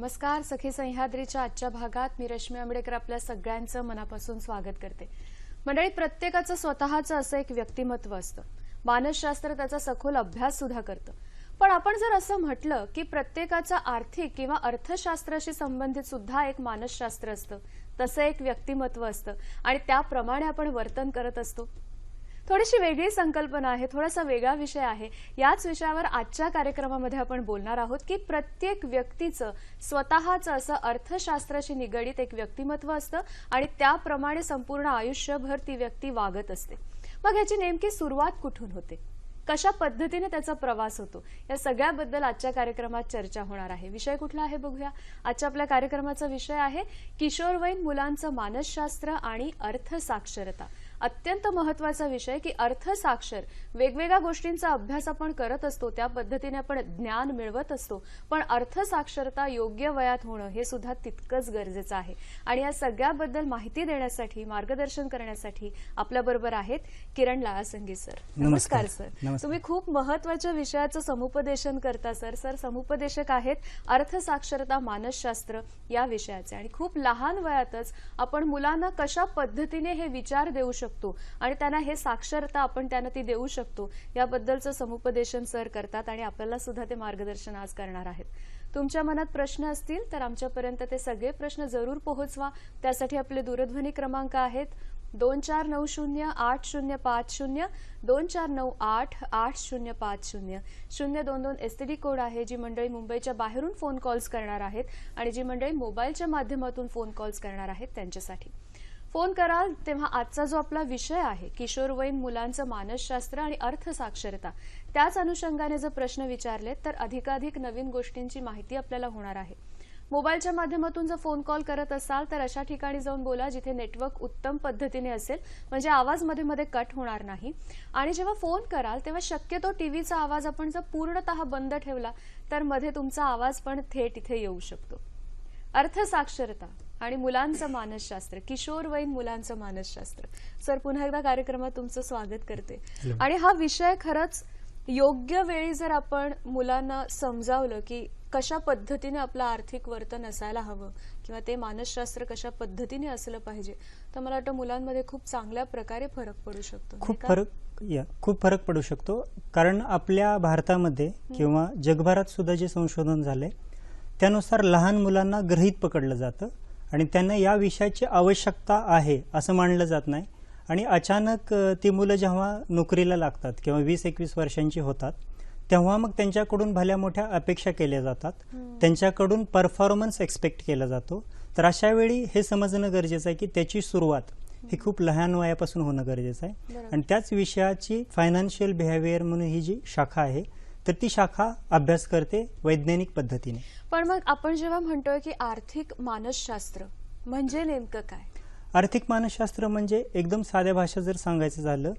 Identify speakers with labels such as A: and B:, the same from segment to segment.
A: नमस्कार. सखी सह्याद्रीच्या आजच्या भागात मी रश्मी आंबेडकर आपल्या सगळ्यांचं मनापासून स्वागत करते. मंडळी, प्रत्येकाचं स्वतःचं असं एक व्यक्तिमत्व असतं. मानसशास्त्र त्याचा सखोल अभ्यास सुद्धा करतं. पण आपण जर असं म्हटलं की प्रत्येकाचं आर्थिक किंवा अर्थशास्त्राशी संबंधित सुद्धा एक मानसशास्त्र असतं, तसं एक व्यक्तिमत्व असतं आणि त्याप्रमाणे आपण वर्तन करत असतो. थोडीशी वेगळी संकल्पना आहे, थोडासा वेगळा विषय आहे. याच विषयावर आजच्या कार्यक्रमामध्ये आपण बोलणार आहोत की प्रत्येक व्यक्तीचं स्वतःचं असं अर्थशास्त्राशी निगडित एक व्यक्तिमत्व असतं आणि त्याप्रमाणे संपूर्ण आयुष्यभर ती व्यक्ती वागत असते. मग ह्याची नेमकी सुरुवात कुठून होते, कशा पद्धतीने त्याचा प्रवास होतो, या सगळ्याबद्दल आजच्या कार्यक्रमात चर्चा होणार आहे. विषय कुठला आहे बघूया. आजच्या आपल्या कार्यक्रमाचा विषय आहे किशोरवयीन मुलांचं मानसशास्त्र आणि अर्थसाक्षरता. अत्यंत महत्त्वाचा विषय की अर्थसाक्षर वेगवेगळ्या गोष्टींचा अभ्यास आपण करत असतो, त्या पद्धतीने आपण ज्ञान मिळवत असतो, पण अर्थसाक्षरता योग्य वयात होणं हे सुद्धा तितकंच गरजेचं आहे. आणि या सगळ्याबद्दल माहिती देण्यासाठी, मार्गदर्शन करण्यासाठी आपल्याबरोबर आहेत किरण लाळासंगी सर. नमस्कार सर. तुम्ही खूप महत्त्वाच्या विषयाचं समुपदेशन करता सर. सर समुपदेशक आहेत अर्थसाक्षरता मानसशास्त्र या विषयाचे आणि खूप लहान वयातच आपण मुलांना कशा पद्धतीने हे विचार देऊ शकतो आणि त्यांना हे साक्षरता आपण त्यांना ती देऊ शकतो याबद्दलचं समुपदेशन सर करतात आणि आपल्याला सुद्धा ते मार्गदर्शन आज करणार आहेत. तुमच्या मनात प्रश्न असतील तर आमच्यापर्यंत ते सगळे प्रश्न जरूर पोहोचवा. त्यासाठी आपले दूरध्वनी क्रमांक आहेत 24908050, 24988050, 022 एसटीडी कोड आहे. जी मंडळी मुंबईच्या बाहेरून फोन कॉल्स करणार आहेत आणि जी मंडळी मोबाईलच्या माध्यमातून फोन कॉल्स करणार आहेत त्यांच्यासाठी फोन कराल तेव्हा आजचा जो आपला विषय आहे किशोरवयीन मुलांचं मानसशास्त्र आणि अर्थसाक्षरता, त्याच अनुषंगाने जर प्रश्न विचारले तर अधिकाधिक नवीन गोष्टींची माहिती आपल्याला होणार आहे. मोबाईलच्या माध्यमातून जर फोन कॉल करत असाल तर अशा ठिकाणी जाऊन बोला जिथे नेटवर्क उत्तम पद्धतीने असेल, म्हणजे आवाज मध्ये मध्ये कट होणार नाही. आणि जेव्हा फोन कराल तेव्हा शक्यतो टीव्हीचा आवाज आपण जर पूर्णतः बंद ठेवला तर मध्ये तुमचा आवाज पण थेट इथे येऊ शकतो. अर्थसाक्षरता आणि मुलांचं मानसशास्त्र, किशोरवयीन मुलांचं मानसशास्त्र. सर पुन्हा एकदा कार्यक्रमात तुमचं स्वागत करते. आणि हा विषय खरंच योग्य वेळी जर आपण मुलांना समजावलं की कशा पद्धतीने आपलं आर्थिक वर्तन असायला हवं किंवा ते मानसशास्त्र कशा पद्धतीने असलं पाहिजे, तर मला वाटतं मुलांमध्ये खूप चांगल्या प्रकारे फरक पडू शकतो.
B: खूप फरक पडू शकतो. कारण आपल्या भारतामध्ये किंवा जगभरात सुद्धा जे संशोधन झाले त्यानुसार लहान मुलांना गृहीत पकडलं जातं आणि त्यांना या विषयाची आवश्यकता आहे असं मानलं जात नाही. आणि अचानक ती मुलं जेव्हा नोकरीला लागतात किंवा 20-21 वर्षांची होतात तेव्हा मग त्यांच्याकडून भल्या मोठ्या अपेक्षा केल्या जातात, त्यांच्याकडून परफॉर्मन्स एक्सपेक्ट केला जातो. तर अशा वेळी हे समजणं गरजेचं आहे की त्याची सुरुवात ही खूप लहान वयापासून होणं गरजेचं आहे. आणि त्याच विषयाची फायनान्शियल बिहेवियर म्हणून ही जी शाखा आहे तर ती शाखा अभ्यास करते वैज्ञानिक पद्धतीने.
A: पण मग आपण जेव्हा म्हणतोय की आर्थिक मानसशास्त्र म्हणजे नेमकं काय?
B: आर्थिक मानसशास्त्र म्हणजे एकदम साध्या भाषेत जर सांगायचं झालं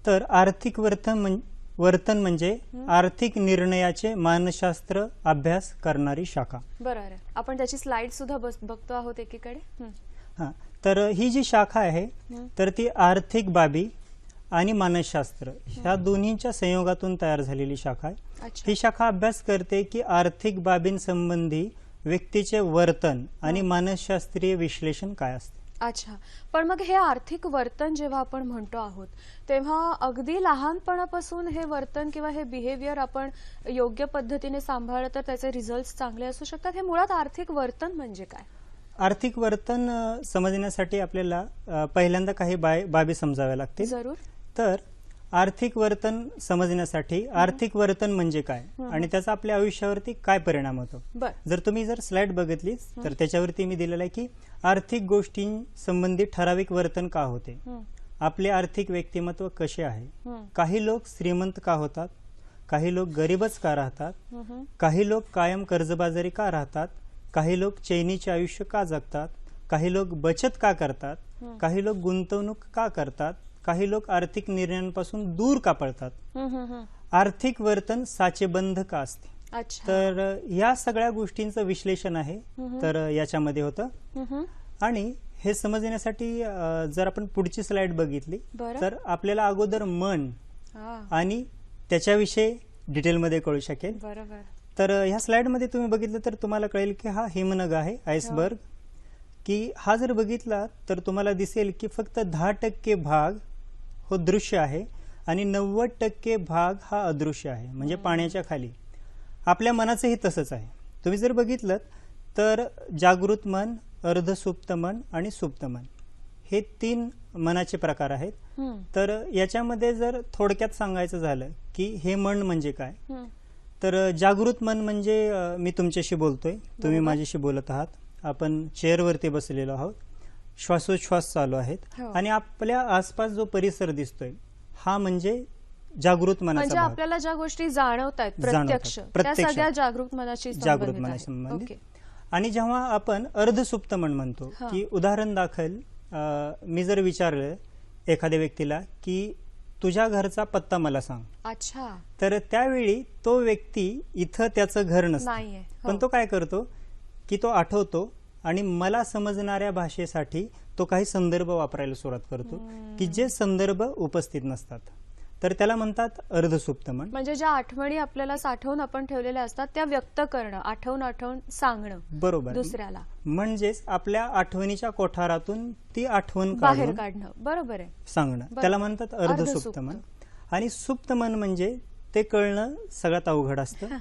B: तर आर्थिक वर्तन म्हणजे आर्थिक निर्णयाचे मानसशास्त्र अभ्यास करणारी शाखा.
A: बरोबर. आपण त्याची स्लाइड सुद्धा बघतो आहोत एकीकडे.
B: हां, तर ही जी शाखा आहे तर ती आर्थिक बाबी आणि मानसशास्त्र ह्या दोन्हींच्या संयोगातून तयार झालेली शाखा आहे. ही शाखा अभ्यास करते की आर्थिक बाबींसंबंधी व्यक्तीचे वर्तन आणि मानसशास्त्रीय विश्लेषण काय असते.
A: अच्छा. पण मग हे आर्थिक वर्तन जेव्हा आपण म्हणतो आहोत तेव्हा अगदी लहानपणापासून हे वर्तन किंवा हे बिहेवियर आपण योग्य पद्धतीने सांभाळलं तर त्याचे रिझल्ट्स चांगले असू शकतात. हे मुळात आर्थिक वर्तन म्हणजे काय?
B: आर्थिक वर्तन समजण्यासाठी आपल्याला पहिल्यांदा काही बाबी समजाव्या लागतील.
A: जरूर.
B: तर आर्थिक वर्तन समजण्यासाठी आर्थिक वर्तन म्हणजे काय आणि त्याचा आपल्या आयुष्यावरती काय परिणाम होतो. जर तुम्ही स्लाइड बघितली तर त्याच्यावरती मी दिलेलं आहे की आर्थिक गोष्टींसंबंधी ठराविक वर्तन का होते, आपले आर्थिक व्यक्तिमत्व कसे आहे, काही लोक श्रीमंत का होतात, काही लोक गरीबच का राहतात, काही लोक कायम कर्जबाजारी का राहतात, काही लोक चैनीचे आयुष्य का जगतात, काही लोक बचत का करतात, काही लोक गुंतवणूक का करतात, काही लोक आर्थिक निर्णयांपासून दूर का पळतात, आर्थिक वर्तन साचेबंद का असते. तर या सगळ्या गोष्टींचं विश्लेषण आहे तर याच्यामध्ये होतं. आणि हे समजण्यासाठी जर आपण पुढची स्लाइड बघितली तर आपल्याला अगोदर मन आणि त्याच्याविषयी डिटेलमध्ये कळू शकेल. तर ह्या स्लाइडमध्ये तुम्ही बघितलं तर तुम्हाला कळेल की हा हिमनग आहे, आइसबर्ग. की हा जर बघितला तर तुम्हाला दिसेल की फक्त 10% भाग हो दृश्य आहे आणि 90% भाग हा अदृश्य आहे, म्हणजे पाण्याच्या खाली. आपल्या मनाचंही तसंच आहे. तुम्ही जर बघितलं तर जागृत मन, अर्धसुप्त मन आणि सुप्त मन हे 3 मनाचे प्रकार आहेत. तर याच्यामध्ये जर थोडक्यात सांगायचं झालं की हे मन म्हणजे काय, तर जागृत मन म्हणजे मी तुमच्याशी बोलतोय, तुम्ही माझ्याशी बोलत आहात, आपण चेअरवरती बसलेलो आहोत, श्वासोच्छ्वास चालू आहेत आणि आपल्या आसपास जो परिसर दिसतोय हा म्हणजे जागृत मनाचा
A: म्हणजे
B: भाग.
A: आपल्याला ज्या गोष्टी जाणवतायत प्रत्यक्ष त्या सगळ्या जागृत मनाशी
B: संबंधित. आणि जेव्हा आपण अर्धसुप्त मन म्हणतो की उदाहरण दाखल मी जर विचारलं एखाद्या व्यक्तीला की तुझ्या घरचा पत्ता मला सांग,
A: अच्छा,
B: तर त्यावेळी तो व्यक्ती इथं त्याचं घर नसतं, पण तो काय करतो की तो आठवतो आणि मला समजणाऱ्या भाषेसाठी तो काही संदर्भ वापरायला सुरुवात करतो की जे संदर्भ उपस्थित नसतात, तर त्याला म्हणतात अर्धसुप्त मन.
A: म्हणजे ज्या आठवणी आपल्याला साठवून आपण ठेवलेल्या असतात त्या व्यक्त करणं, आठवून सांगणं
B: बरोबर
A: दुसऱ्याला,
B: म्हणजेच आपल्या आठवणीच्या कोठारातून ती आठवण
A: बाहेर काढणं, बरोबर आहे,
B: सांगणं, त्याला म्हणतात अर्धसुप्त मन. आणि सुप्त मन म्हणजे ते कळणं सगळ्यात अवघड असतं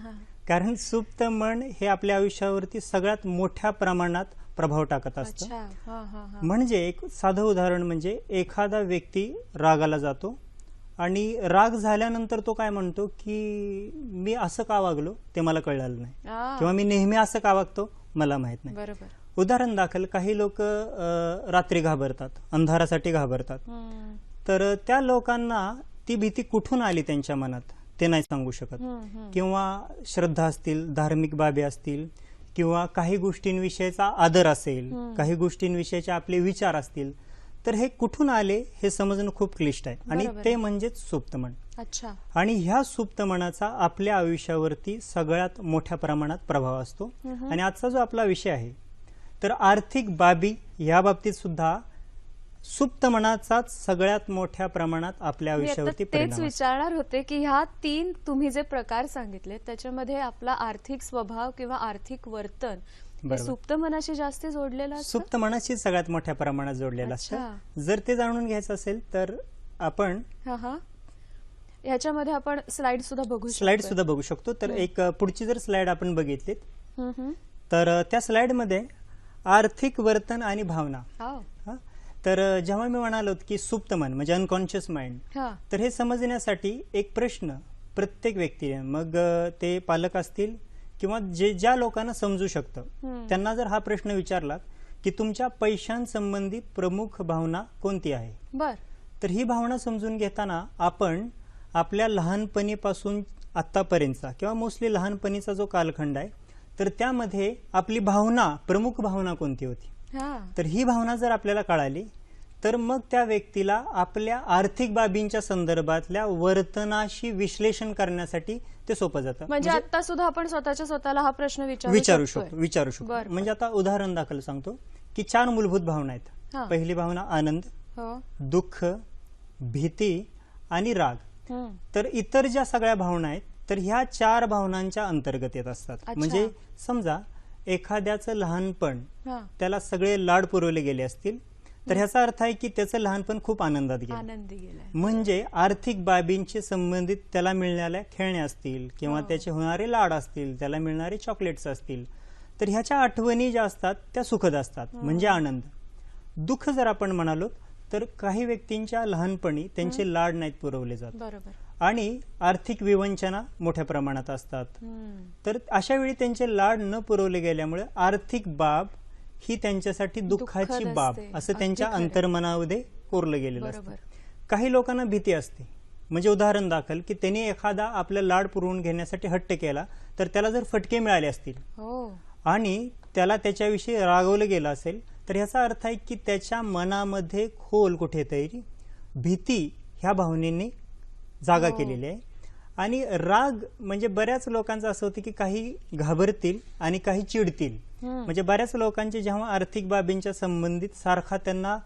B: कारण सुप्त मन हे आपल्या आयुष्यावरती सगळ्यात मोठ्या प्रमाणात प्रभाव टाकत असतं. म्हणजे एक साधं उदाहरण म्हणजे एखादा व्यक्ती रागाला जातो आणि राग झाल्यानंतर तो काय म्हणतो की मी असं का वागलो ते मला कळलं नाही, किंवा मी नेहमी असं का वागतो मला माहित नाही.
A: बरोबर.
B: उदाहरण दाखल काही लोक रात्री घाबरतात, अंधारासाठी घाबरतात, तर त्या लोकांना ती भीती कुठून आली त्यांच्या मनात ते नाही सांगू शकत, किंवा श्रद्धा असतील, धार्मिक बाबी असतील, किंवा काही गोष्टींविषयीचा आदर असेल, काही गोष्टींविषयीचे आपले विचार असतील, तर हे कुठून आले हे समजणं खूप क्लिष्ट आहे आणि ते म्हणजेच सुप्त मन.
A: अच्छा.
B: आणि ह्या सुप्त मनाचा आपल्या आयुष्यावरती सगळ्यात मोठ्या प्रमाणात प्रभाव असतो. आणि आजचा जो आपला विषय आहे तर आर्थिक बाबी या बाबतीत सुद्धा सुप्त मनाचाच सगळ्यात मोठ्या प्रमाणात आपल्या आयुष्यावरती परिणाम.
A: तेच विचारणार होते की ह्या 3 तुम्ही जे प्रकार सांगितले त्याच्यामध्ये आपला आर्थिक स्वभाव किंवा आर्थिक वर्तन सुप्त मनाशी जास्त जोडलेलं असतं.
B: सुप्त मनाशी सगळ्यात मोठ्या प्रमाणात जोडलेलं असतं. जर ते जाणून घ्यायचं असेल तर आपण
A: ह्याच्यामध्ये आपण स्लाइड सुद्धा बघू शकतो.
B: तर एक पुढची जर स्लाइड आपण बघितलीत तर त्या स्लाइड मध्ये आर्थिक वर्तन आणि भावना. तर जेव्हा मी म्हणालो की सुप्त मन म्हणजे अनकॉन्शियस माइंड, तर हे समजण्यासाठी एक प्रश्न प्रत्येक व्यक्तीने, मग ते पालक असतील किंवा ज्या लोकांना समजू शकतं त्यांना जर हा प्रश्न विचारला की तुमच्या पैशांसंबंधी प्रमुख भावना कोणती आहे, तर ही भावना समजून घेताना आपण आपल्या लहानपणीपासून आतापर्यंतचा किंवा मोस्टली लहानपणीचा जो कालखंड आहे तर त्यामध्ये आपली भावना, प्रमुख भावना कोणती होती, तर ही भावना जर आपल्याला कळाली तर मग त्या व्यक्तीला आपल्या आर्थिक बाबींच्या संदर्भातल्या वर्तनाशी विश्लेषण करण्यासाठी ते सोपं जातं.
A: म्हणजे आता सुद्धा आपण स्वतःला हा प्रश्न
B: विचारू शकतो. म्हणजे आता उदाहरण दाखल सांगतो की 4 मूलभूत भावना आहेत. पहिली भावना आनंद, दुःख, भीती आणि राग. तर इतर ज्या सगळ्या भावना आहेत तर ह्या 4 भावनांच्या अंतर्गत येत असतात. म्हणजे समजा एखाद्याचं लहानपण त्याला सगळे लाड पुरवले गेले असतील तर ह्याचा अर्थ आहे की त्याचं लहानपण खूप आनंदात गेलं. म्हणजे आर्थिक बाबींशी संबंधित त्याला मिळणाऱ्या खेळण्या असतील किंवा त्याचे होणारे लाड असतील, त्याला मिळणारे चॉकलेट्स असतील, तर ह्याच्या आठवणी ज्या असतात त्या सुखद असतात, म्हणजे आनंद. दुःख जर आपण म्हणालो तर काही व्यक्तींच्या लहानपणी त्यांचे लाड नाहीत पुरवले जात आणि आर्थिक विवंचना मोठ्या प्रमाणात असतात. तर अशा वेळी त्यांचे लाड न पुरवले गेल्यामुळे आर्थिक बाब ही त्यांच्यासाठी दुःखाची बाब असं त्यांच्या अंतर्मनामध्ये कोरलं गेलेलं असतं. काही लोकांना भीती असते, म्हणजे उदाहरण दाखल की त्यांनी एखादा आपलं लाड पुरवून घेण्यासाठी हट्ट केला तर त्याला जर फटके मिळाले असतील आणि त्याला त्याच्याविषयी रागवलं गेलं असेल तर ह्याचा अर्थ आहे की त्याच्या मनामध्ये खोल कुठेतरी भीती ह्या भावनेने जागा केलेली आहे. आणि राग म्हणजे बऱ्याच लोकांचं असं होतं की काही घाबरतील आणि काही चिडतील. म्हणजे बऱ्याच लोकांचे जेव्हा आर्थिक बाबींच्या संबंधित सारखा त्यांना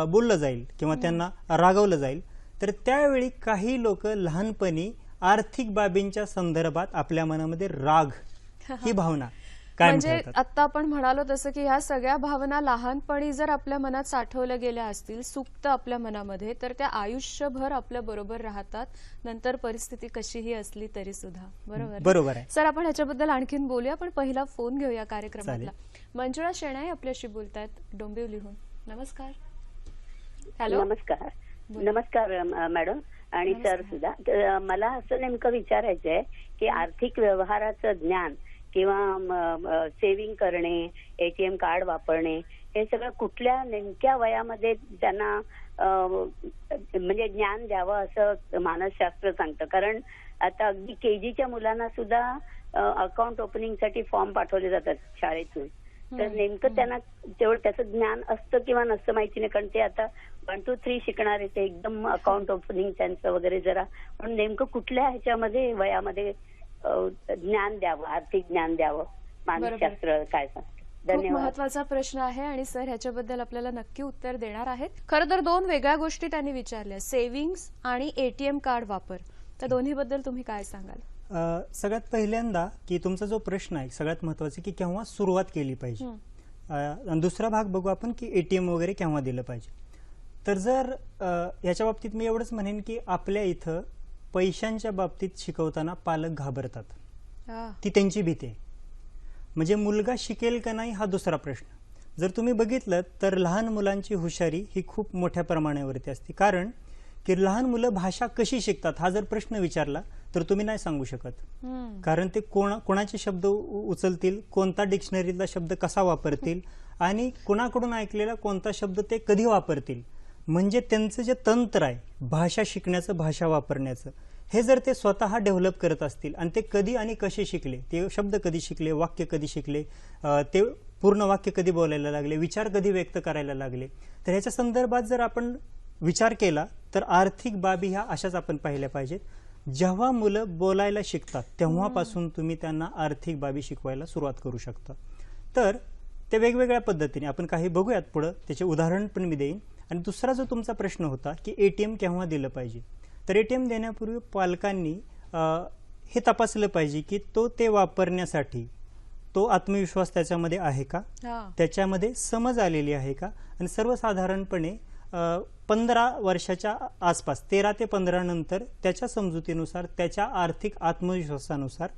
B: बोललं जाईल किंवा त्यांना रागवलं जाईल तर त्यावेळी काही लोक लहानपणी आर्थिक बाबींच्या संदर्भात आपल्या मनामध्ये राग ही भावना कायम
A: म्हणजे
B: ठेवतात.
A: आता आपण म्हणालो तसं की ह्या सगळ्या भावना लहानपणी जर आपल्या मनात साठवल्या गेल्या असतील, सुप्त आपल्या मनामध्ये, तर त्या आयुष्यभर आपल्या बरोबर राहतात, नंतर परिस्थिती कशीही असली तरी सुद्धा. बरोबर ना?
B: बरोबर आहे.
A: सर, आपण ह्याच्याबद्दल आणखीन बोलूया, पण पहिला फोन घेऊया कार्यक्रमातला. मंजुळा शेणाई आपल्याशी बोलतायत डोंबिवलीहून. नमस्कार. हॅलो.
C: नमस्कार. नमस्कार मॅडम आणि सर सुद्धा. तर मला असं नेमकं विचारायचं आहे की आर्थिक व्यवहाराचं ज्ञान किंवा सेव्हिंग करणे, एटीएम कार्ड वापरणे, हे सगळं कुठल्या नेमक्या वयामध्ये त्यांना म्हणजे ज्ञान द्यावं असं मानसशास्त्र सांगतं. कारण आता अगदी केजीच्या मुलांना सुद्धा अकाउंट ओपनिंगसाठी फॉर्म पाठवले जातात शाळेतून. तर नेमकं त्यांना तेवढं त्याचं ज्ञान असतं किंवा नसतं माहिती नाही, कारण ते आता 1 2 3 शिकणार ते एकदम अकाउंट ओपनिंग त्यांचं वगैरे जरा. पण नेमकं कुठल्या ह्याच्यामध्ये वयामध्ये ज्ञान द्यावं, आर्थिक ज्ञान द्यावं, मानसशास्त्र काय सांगतं?
A: खूप
C: धन्यवाद.
A: महत्वाचा प्रश्न आहे आणि सर ह्याच्याबद्दल आपल्याला नक्की उत्तर देणार आहेत. खरं तर 2 वेगळ्या गोष्टी त्यांनी विचारल्या, सेव्हिंग्स आणि एटीएम कार्ड वापर. तर दोन्हीबद्दल तुम्ही काय सांगाल?
B: सगळ्यात पहिल्यांदा की तुमचा जो प्रश्न आहे सगळ्यात महत्वाचा की केव्हा सुरुवात केली पाहिजे, आणि दुसरा भाग बघू आपण की एटीएम वगैरे केव्हा दिलं पाहिजे. तर जर याच्या बाबतीत मी एवढंच म्हणेन की आपल्या इथं पैशांच्या बाबतीत शिकवताना पालक घाबरतात, ती त्यांची भीती आहे. म्हणजे मुलगा शिकेल का नाही हा दुसरा प्रश्न. जर तुम्ही बघितलं तर लहान मुलांची हुशारी ही खूप मोठ्या प्रमाणावरती असते, कारण की लहान मुलं भाषा कशी शिकतात हा जर प्रश्न विचारला तर तुम्ही नाही सांगू शकत. कारण ते कोणाचे शब्द उचलतील, कोणता डिक्शनरीतला शब्द कसा वापरतील आणि कोणाकडून ऐकलेला कोणता शब्द ते कधी वापरतील. म्हणजे त्यांचं जे तंत्र आहे भाषा शिकण्याचं, भाषा वापरण्याचं, हे जर ते स्वतः डेव्हलप करत असतील आणि ते कधी आणि कसे शिकले, ते शब्द कधी शिकले, वाक्य कधी शिकले, ते पूर्ण वाक्य कधी बोलायला लागले, विचार कधी व्यक्त करायला लागले, तर ह्याच्या संदर्भात जर आपण विचार केला तर आर्थिक बाबी ह्या अशाच आपण पाहिल्या पाहिजेत. जेव्हा मुलं बोलायला शिकतात तेव्हापासून तुम्ही त्यांना आर्थिक बाबी शिकवायला सुरुवात करू शकता. तर ते वेगवेगळ्या पद्धतीने आपण काही बघूयात पुढं, त्याचे उदाहरण पण मी देईन. आणि दुसरा जो तुमचा प्रश्न होता की एटीएम केव्हा दिलं पाहिजे, तर एटीएम देण्यापूर्वी पालकांनी हे तपासलं पाहिजे की ते वापरण्यासाठी तो आत्मविश्वास त्याच्यामध्ये आहे का, त्याच्यामध्ये समज आलेली आहे का. आणि सर्वसाधारणपणे 15 वर्षाच्या आसपास 13 ते 15 नंतर त्याच्या समजुतीनुसार, त्याच्या आर्थिक आत्मविश्वासानुसार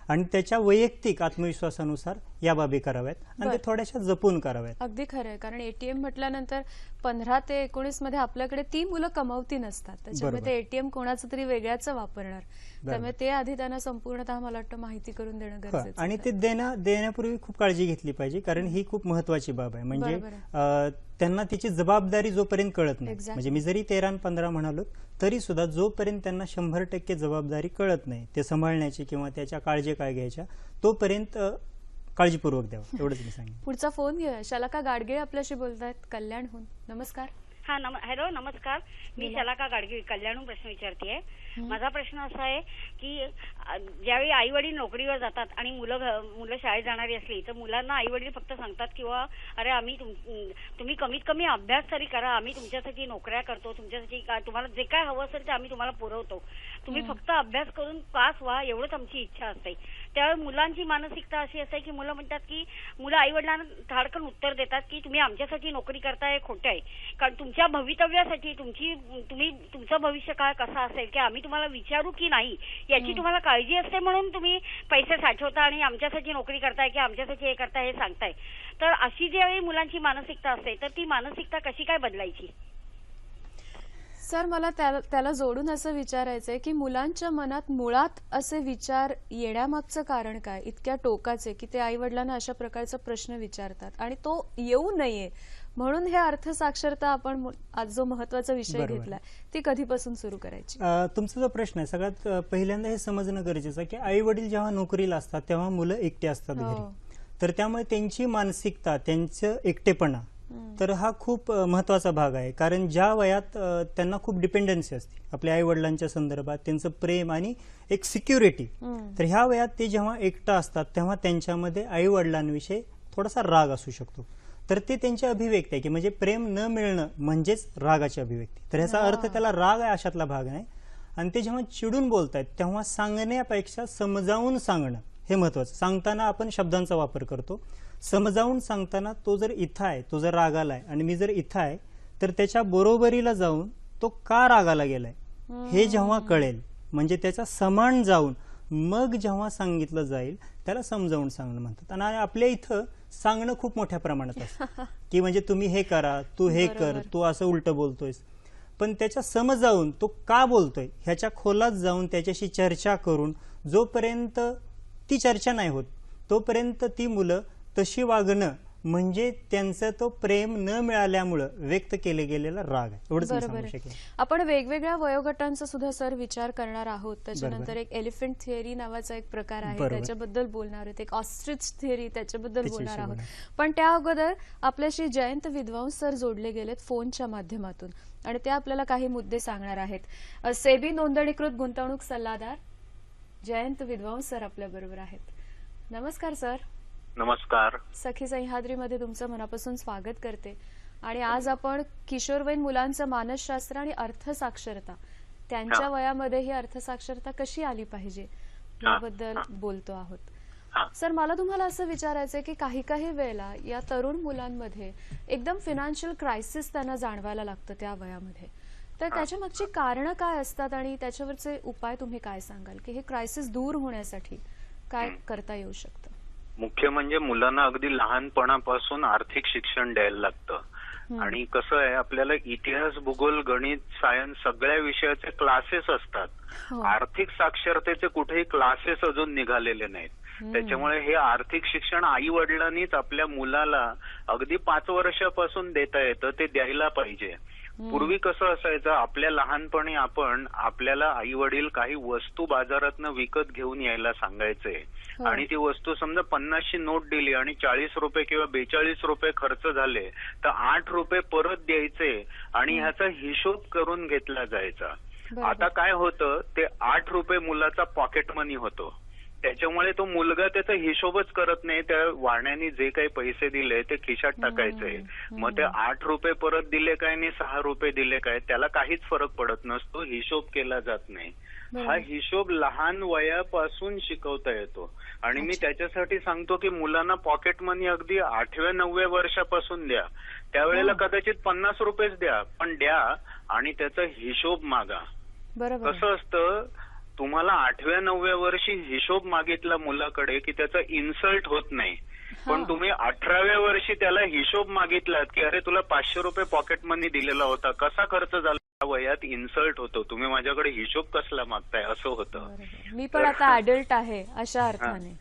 B: आणि त्याच्या वैयक्तिक आत्मविश्वासानुसार या बाबी कराव्यात आणि ते थोड्याशा जपून कराव्यात.
A: अगदी खरं आहे, कारण एटीएम म्हटल्यानंतर 15 ते 19 मध्ये आपल्याकडे ती मुलं कमावती नसतात, त्याच्यामुळे ते एटीएम कोणाचं तरी वेगळ्याच वापरणार. त्यामुळे ते आधी त्यांना संपूर्णतः मला वाटतं माहिती करून देणं गरजेचं.
B: आणि ते देण्यापूर्वी खूप काळजी घेतली पाहिजे, कारण ही खूप महत्वाची बाब आहे. म्हणजे त्यांना त्याची जबाबदारी जोपर्यंत कळत नाही, म्हणजे मी जरी 13 आणि 15 म्हणालो तरी सुद्धा जोपर्यंत त्यांना 100% जबाबदारी कळत नाही ते सांभाळण्याची किंवा त्याच्या काळजी काय घ्यायच्या, तोपर्यंत काळजीपूर्वक द्यावं, एवढंच मी सांगेन.
A: पुढचा फोन घेऊया. शलाका गाडगे आपल्याशी बोलतायत कल्याणहून. नमस्कार.
D: हॅलो, नमस्कार. मी शलाका गाडगे कल्याणहून प्रश्न विचारतेय. माझा प्रश्न असा आहे की ज्यावेळी आई वडील नोकरीवर जातात आणि मुलं शाळेत जाणारी असली तर मुलांना आई वडील फक्त सांगतात किंवा अरे आम्ही तुम्ही कमीत कमी अभ्यास तरी करा, आम्ही तुमच्यासाठी नोकऱ्या करतो, तुमच्यासाठी तुम्हाला जे काय हवं असेल ते आम्ही तुम्हाला पुरवतो, तुम्ही फक्त अभ्यास करून पास व्हा, एवढंच आमची इच्छा असते. त्यावेळी मुलांची मानसिकता अशी असते की मुलं म्हणतात की मुलं आई वडिलांना धाडकन उत्तर देतात की तुम्ही आमच्यासाठी नोकरी करताय, खोटं आहे. कारण तुमच्या भवितव्यासाठी तुमचं भविष्य काळ कसा असेल की आम्ही तुम्हाला विचारू की नाही याची तुम्हाला काळजी असते, म्हणून तुम्ही पैसे साठवता आणि आमच्यासाठी नोकरी करताय की आमच्यासाठी हे करताय हे सांगताय. तर अशी ज्यावेळी मुलांची मानसिकता असते तर ती मानसिकता कशी काय बदलायची?
A: सर, मला त्याला जोडून असं विचारायचंय की मुलांच्या मनात मुळात असे विचार येण्यामागचं कारण काय इतक्या टोकाचे की ते आई वडिलांना अशा प्रकारचा प्रश्न विचारतात आणि तो येऊ नये म्हणून हे अर्थसाक्षरता आपण आज जो महत्वाचा विषय घेतलाय ती कधीपासून सुरू करायची?
B: तुमचा जो प्रश्न आहे सगळ्यात पहिल्यांदा हे समजणं गरजेचं आहे की आई वडील जेव्हा नोकरीला असतात तेव्हा मुलं एकटे असतात घरी, तर त्यामुळे त्यांची मानसिकता, त्यांचं एकटेपणा, तर हा खूप महत्वाचा भाग आहे. कारण ज्या वयात त्यांना खूप डिपेंडन्सी असते आपल्या आई वडिलांच्या संदर्भात, त्यांचं प्रेम आणि एक सिक्युरिटी, तर ह्या वयात ते जेव्हा एकटा असतात तेव्हा त्यांच्यामध्ये आई वडिलांविषयी थोडासा राग असू शकतो. तर ते त्यांची अभिव्यक्ती आहे की म्हणजे प्रेम न मिळणं म्हणजेच रागाची अभिव्यक्ती. तर ह्याचा अर्थ त्याला राग आहे अशातला भाग नाही. आणि ते जेव्हा चिडून बोलतायत तेव्हा सांगण्यापेक्षा समजावून सांगणं हे महत्वाचं. सांगताना आपण शब्दांचा वापर करतो. समजावून सांगताना तो जर इथं आहे, तो जर रागालाय आणि मी जर इथं आहे, तर त्याच्या बरोबरीला जाऊन तो का रागाला गेलाय हे जेव्हा कळेल, म्हणजे त्याच्या समान जाऊन मग जेव्हा सांगितलं जाईल त्याला समजावून सांगणं म्हणतात. आणि आपल्या इथं सांगणं खूप मोठ्या प्रमाणात असतं की म्हणजे तुम्ही हे करा, तू हे कर, तू असं उलट बोलतोयस. पण त्याच्या समजावून तो का बोलतोय ह्याच्या खोलात जाऊन त्याच्याशी चर्चा करून जोपर्यंत ती चर्चा नाही होत तोपर्यंत ती मुलं तशी वागणं म्हणजे त्यांचं तो प्रेम न मिळाल्यामुळं व्यक्त केले गेलेला राग आहे. एवढंच मी सांगू शकेन.
A: आपण वेगवेगळ्या वयोगटांचा सुद्धा सर विचार करणार आहोत. त्याच्यानंतर एक एलिफंट थिअरी नावाचा एक प्रकार आहे, त्याच्याबद्दल बोलणार आहोत. एक ऑस्ट्रिच थिअरी त्याच्याबद्दल बोलणार आहोत. पण त्या अगोदर आपल्याशी जयंत विद्वांस सर जोडले गेलेत फोनच्या माध्यमातून आणि ते आपल्याला काही मुद्दे सांगणार आहेत. सेबी नोंदणीकृत गुंतवणूक सल्लागार जयंत विद्वांस सर आपल्या बरोबर आहेत. नमस्कार सर.
E: नमस्कार.
A: सखी सह्याद्रीमध्ये तुमचं मनापासून स्वागत करते. आणि आज आपण किशोरवयीन मुलांचं मानसशास्त्र आणि अर्थसाक्षरता, त्यांच्या वयामध्ये ही अर्थसाक्षरता कशी आली पाहिजे याबद्दल बोलतो आहोत. सर, मला तुम्हाला असं विचारायचंय की काही काही वेळेला या तरुण मुलांमध्ये एकदम फायनान्शियल क्रायसिस त्यांना जाणवायला लागतं त्या वयामध्ये. तर त्याच्या मागची कारणं काय असतात आणि त्याच्यावरचे उपाय तुम्ही काय सांगाल की हे क्रायसिस दूर होण्यासाठी काय करता येऊ शकतं?
E: मुख्य म्हणजे मुलांना अगदी लहानपणापासून आर्थिक शिक्षण द्यायला लागतं. आणि कसं आहे, आपल्याला इतिहास, भूगोल, गणित, सायन्स सगळ्या विषयाचे क्लासेस असतात. आर्थिक साक्षरतेचे कुठेही क्लासेस अजून निघालेले नाहीत. त्याच्यामुळे हे आर्थिक शिक्षण आई वडिलांनीच आपल्या मुलाला अगदी 5 वर्षापासून देता येतं, ते द्यायला पाहिजे. पूर्वी कसं असायचं, आपल्या लहानपणी आपल्याला आई वडील काही वस्तू बाजारातनं विकत घेऊन यायला सांगायचे आणि ती वस्तू समजा 50ची नोट दिली आणि 40 रुपये किंवा 42 रुपये खर्च झाले तर 8 रुपये परत द्यायचे आणि ह्याचा हिशोब करून घेतला जायचा. आता काय होतं, ते 8 रुपये मुलाचा पॉकेट मनी होतो. त्याच्यामुळे तो मुलगा त्याचा हिशोबच करत नाही. त्या वाण्याने जे काही पैसे दिले ते खिशात टाकायचे. मग ते 8 रुपये परत दिले काय आणि 6 रुपये दिले काय त्याला काहीच फरक पडत नसतो, हिशोब केला जात नाही. हा हिशोब लहान वयापासून शिकवता येतो. आणि मी त्याच्यासाठी सांगतो की मुलांना पॉकेट मनी अगदी 8व्या-9व्या वर्षापासून द्या. त्यावेळेला कदाचित 50 रुपयेच द्या, पण द्या आणि त्याचा हिशोब मागा. कसं असतं, तुम्हाला 8व्या-9व्या वर्षी हिशोब मागितला मुलाकडे की त्याचा इन्सल्ट होत नाही. पण तुम्ही 18व्या वर्षी त्याला हिशोब मागितलात की अरे तुला 500 रुपये पॉकेट मनी दिलेला होता, कसा खर्च झाला, वयात इन्सल्ट होतो. तुम्ही माझ्याकडे हिशोब कसला मागताय असं होतं.
A: मी पण आता अडल्ट आहे अशा अर्थाने.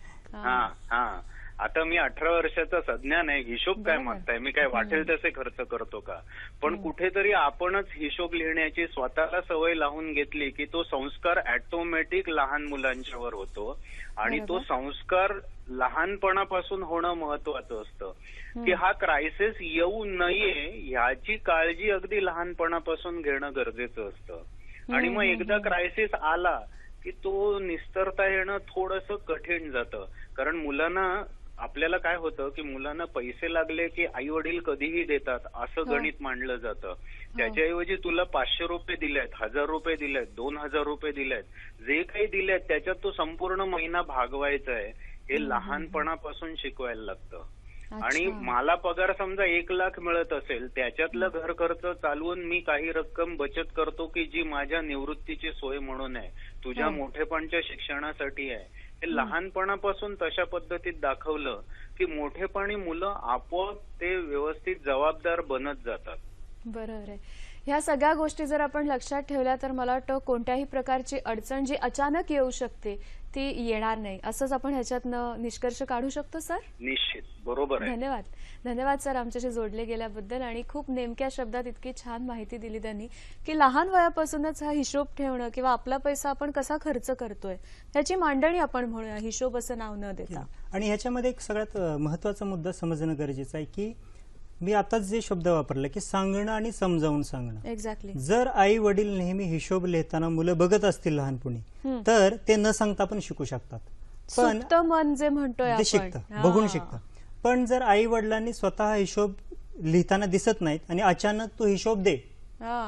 E: आता मी 18 वर्षाचा सज्ञान आहे, हिशोब काय मागताय, मी काय वाटेल तसे खर्च करतो का? पण कुठेतरी आपणच हिशोब लिहिण्याची स्वतःला सवय लावून घेतली की तो संस्कार ऑटोमॅटिक लहान मुलांच्यावर होतो. आणि तो संस्कार लहानपणापासून होणं महत्वाचं असतं की हा क्रायसिस येऊ नये ह्याची काळजी अगदी लहानपणापासून घेणं गरजेचं असतं. आणि मग एकदा क्रायसिस आला की तो निस्तरता येणं थोडंसं कठीण जातं. कारण मुलांना, आपल्याला काय होतं की मुलांना पैसे लागले की आई वडील कधीही देतात असं गणित मांडलं जातं. त्याच्याऐवजी तुला 500 रुपये दिलेत, 1000 रुपये दिलेत, 2000 रुपये दिलेत, जे काही दिलेत त्याच्यात तो संपूर्ण महिना भागवायचा आहे हे लहानपणापासून शिकवायला लागतं. आणि मला पगार समजा 1 लाख मिळत असेल, त्याच्यातलं घर खर्च चालवून मी काही रक्कम बचत करतो की जी माझ्या निवृत्तीची सोय म्हणून आहे, तुझ्या मोठेपणच्या शिक्षणासाठी आहे. हे लहानपणापासून तशा पद्धतीत दाखवलं की मोठेपणी मुलं आपोआप ते व्यवस्थित जबाबदार बनत जातात.
A: बरोबर आहे. ह्या सगळ्या गोष्टी जर आपण लक्षात ठेवल्या तर मला वाटतं कोणत्याही प्रकारची अडचण जी अचानक येऊ शकते ती येणार नाही, असंच आपण ह्याच्यातनं निष्कर्ष काढू शकतो. सर,
E: निश्चित बरोबर आहे.
A: धन्यवाद सर आमच्याशी जोडले गेल्याबद्दल. आणि खूप नेमक्या शब्दात इतकी छान माहिती दिली त्यांनी की लहान वयापासूनच हा हिशोब ठेवणं किंवा आपला पैसा आपण कसा खर्च करतोय ह्याची मांडणी आपण म्हणूया, हिशोब असं नाव न देता.
B: आणि ह्याच्यामध्ये एक सगळ्यात महत्वाचा मुद्दा समजणं गरजेचं आहे की मी आताच जे शब्द वापरले की सांगणं आणि समजावून सांगणं.
A: एक्झॅक्टली.
B: जर आई वडील नेहमी हिशोब लिहिताना मुलं बघत असतील लहानपणी तर ते न सांगता पण शिकू शकतात. पण
A: मन जे म्हणतोय
B: ते शिकतं, बघून शिकतं. पण जर आई वडिलांनी स्वतः हिशोब लिहिताना दिसत नाहीत आणि अचानक तो हिशोब दे,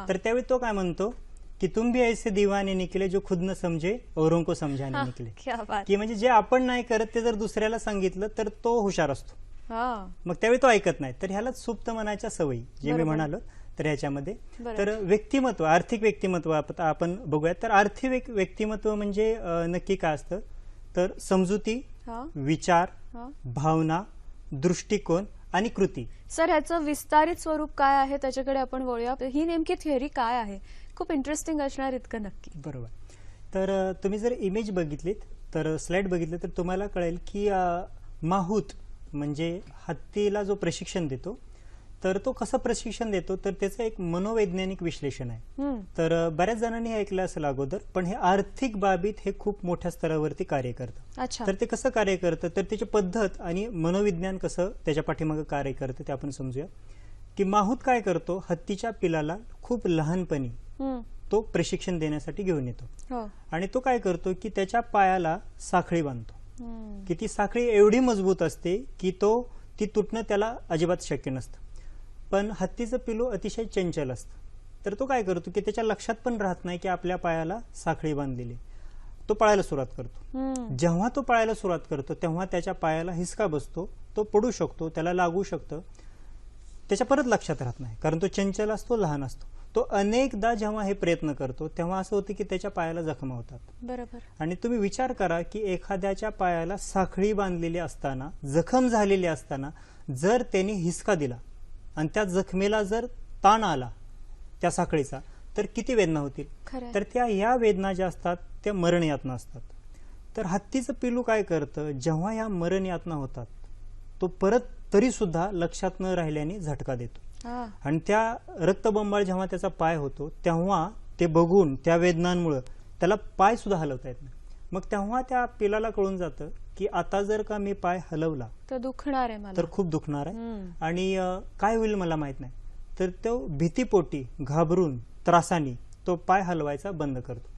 B: तर त्यावेळी तो काय म्हणतो की तुम भी ऐसे दीवाने निकले जो खुद न समझे औरों को समझाने निकले.
A: क्या बात.
B: की म्हणजे जे आपण नाही करत ते जर दुसऱ्याला सांगितलं तर तो हुशार असतो,
A: हा,
B: मग त्यावेळी तो ऐकत नाही. तर ह्याला सुप्त मनाच्या सवयी जे मी
A: बरोबर.
B: म्हणालो तर ह्याच्यामध्ये.
A: बरोबर.
B: तर व्यक्तिमत्व, आर्थिक व्यक्तिमत्व आपण बघूयात. तर आर्थिक व्यक्तिमत्व म्हणजे नक्की काय असतं, तर समजुती,
A: हा,
B: विचार,
A: हा.
B: भावना, दृष्टिकोन आणि कृती.
A: सर ह्याचं विस्तारित स्वरूप काय आहे त्याच्याकडे आपण वळूया. ही नेमकी थिअरी काय आहे? खूप इंटरेस्टिंग असणार इतकं नक्की.
B: बरोबर. तर तुम्ही जर इमेज बघितलीत, तर स्लाइड बघितलं तर तुम्हाला कळेल की माहूत म्हणजे हत्तीला जो प्रशिक्षण देतो, तर तो कसं प्रशिक्षण देतो, तर त्याचं एक मनोवैज्ञानिक विश्लेषण आहे.
A: हम्म.
B: तर बऱ्याच जणांनी हे ऐकलं असेल अगोदर, पण हे आर्थिक बाबीत हे खूप मोठ्या स्तरावरती कार्य करतं.
A: अच्छा.
B: तर ते कसं कार्य करतं, तर त्याची पद्धत आणि मनोविज्ञान कसं त्याच्या पाठीमागे कार्य करतं ते आपण समजूया. की माहूत काय करतो, हत्तीच्या पिलाला खूप लहानपणी
A: हम्म.
B: तो प्रशिक्षण देण्यासाठी घेऊन येतो
A: हो.
B: आणि तो काय करतो की त्याच्या पायाला साखळी बांधतो.
A: हम्म.
B: की ती साखळी एवढी मजबूत असते की ती तुटणं त्याला अजिबात शक्य नसतं. पण हत्तीचं पिलू अतिशय चंचल असतं. तर तो काय करतो की त्याच्या लक्षात पण राहत नाही की आपल्या पायाला साखळी बांधलेली. तो पळायला सुरुवात करतो.
A: हम्म.
B: जेव्हा तो पळायला सुरुवात करतो तेव्हा त्याच्या पायाला हिसका बसतो, तो पडू शकतो, त्याला लागू शकतं. त्याच्या परत लक्षात राहत नाही कारण तो चंचल असतो, लहान असतो. तो अनेकदा जेव्हा हे प्रयत्न करतो तेव्हा असं होतं की त्याच्या पायाला जखमा होतात.
A: बरोबर.
B: आणि तुम्ही विचार करा की एखाद्याच्या पायाला साखळी बांधलेली असताना, जखम झालेली असताना जर त्यांनी हिसका दिला आणि त्या जखमेला जर ताण आला त्या साखळीचा, तर किती वेदना होतील.
A: खरंय.
B: तर या वेदना ज्या असतात त्या मरण यातना असतात. तर हत्तीचं पिलू काय करतं, जेव्हा या मरण यातना होतात तो परत तरी सुद्धा लक्षात न राहिल्याने झटका देतो.
A: हा.
B: आणि त्या रक्तबंबाळ जेव्हा त्याचा पाय होतो तेव्हा ते बघून त्या वेदनांमुळे त्याला पाय सुद्धा हलवता येत नाही. मग तेव्हा त्या पिलाला कळून जातं की आता जर का मी पाय हलवला
A: तर दुखणार आहे मला.
B: तर खूप दुखणार आहे
A: हम्म.
B: आणि काय होईल मला माहित नाही. तर तो भीतीपोटी घाबरून त्रासाने तो पाय हलवायचा बंद करतो.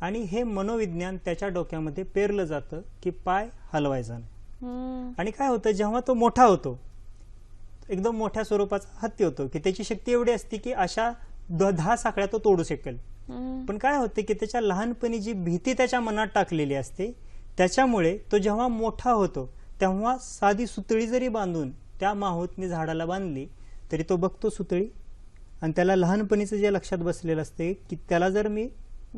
B: आणि हे मनोविज्ञान त्याच्या डोक्यामध्ये पेरलं जातं की पाय हलवायचा नाही.
A: हम्म.
B: आणि काय होतं, जेव्हा तो मोठा होतो, एकदम मोठ्या स्वरूपाचा हत्ती होतो की त्याची शक्ती एवढी असते की अशा 10 साखळ्या तो तोडू शकेल.
A: हम्म.
B: पण काय होते की त्याच्या लहानपणी जी भीती त्याच्या मनात टाकलेली असते त्याच्यामुळे तो जेव्हा मोठा होतो तेव्हा साधी सुतळी जरी बांधून त्या माहूतने झाडाला बांधली तरी तो बघतो सुतळी, आणि त्याला लहानपणीचं जे लक्षात बसलेलं असते की त्याला जर मी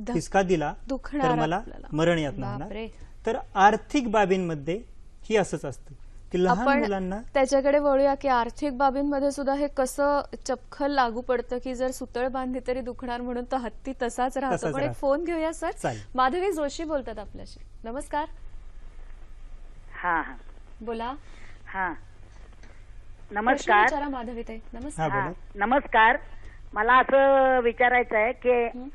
B: हिसका दिला तर
A: दुखणार
B: मला
A: आपल्याला.
B: मरण यातना होणार.
A: बापरे.
B: तर आर्थिक बाबींमध्ये ही असंच असतं की लहान
A: आपण
B: मुलांना
A: त्याच्याकडे वळूया की आर्थिक बाबींमध्ये सुद्धा हे कसं चपखल लागू पडतं की जर सुतळ बांधली तरी दुखणार म्हणून तो हत्ती तसाच राहतो.
B: तसाच
A: पण एक
B: राहतो.
A: फोन घेऊया सर.
B: चालेल.
A: माधवी जोशी बोलतात आपल्याशी. नमस्कार.
F: हा हा
A: बोला.
F: हा
A: प्रश्न
F: नमस्कार.
A: विचारा माधवी ताई. नमस्कार.
B: हा,
F: हा
B: बोला.
F: नमस्कार. मला असं विचारायचं आहे की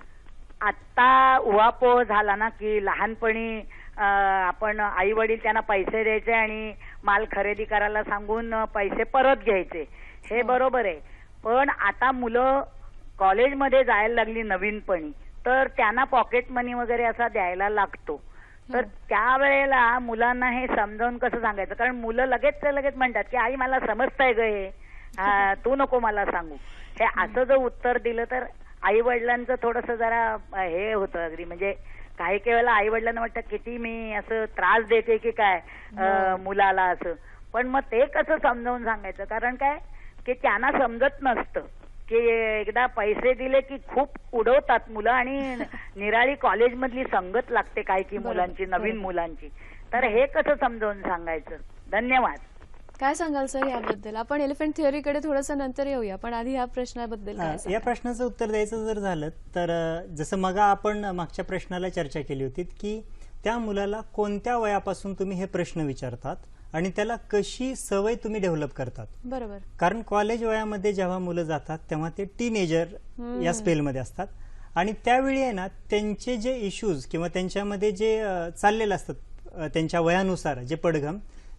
F: आता उहापोह झाला ना की लहानपणी आपण आई वडील त्यांना पैसे द्यायचे आणि माल खरेदी करायला सांगून पैसे परत घ्यायचे, हे बरोबर आहे. पण आता मुलं कॉलेजमध्ये जायला लागली नवीनपणी, तर त्यांना पॉकेट मनी वगैरे असा द्यायला लागतो. तर त्यावेळेला मुलांना हे समजावून कसं सांगायचं, कारण मुलं लगेच म्हणतात की आई मला समजतंय ग हे, तू नको मला सांगू. हे असं जर उत्तर दिलं तर आई वडिलांचं थोडस जरा हे होतं अगदी, म्हणजे काही वेळेला आई वडिलांना वाटतं किती मी असं त्रास देते की काय मुलाला असं. पण मग ते कसं समजावून सांगायचं, कारण काय की त्यांना समजत नसतं की एकदा पैसे दिले की खूप उडवतात मुलं आणि निराळी कॉलेजमधली संगत लागते काही मुलांची, नवीन मुलांची. तर हे कसं समजावून सांगायचं? धन्यवाद.
A: काय सांगाल सर याबद्दल? आपण एलिफंट थिअरीकडे थोडंसं नंतर येऊया, पण आधी या प्रश्नाबद्दल काय
B: या
A: सांगाल?
B: प्रश्नाचं उत्तर द्यायचं जर झालं तर जसं मग आपण मागच्या प्रश्नाला चर्चा केली होती की त्या मुलाला कोणत्या वयापासून तुम्ही हे प्रश्न विचारतात आणि त्याला कशी सवय तुम्ही डेव्हलप करतात.
A: बरोबर.
B: कारण कॉलेज वयामध्ये जेव्हा मुलं जातात तेव्हा ते टीनेजर या स्पेलमध्ये असतात आणि त्यावेळी आहे ना त्यांचे जे इश्यूज किंवा त्यांच्यामध्ये जे चाललेलं असतात त्यांच्या वयानुसार जे पडघम,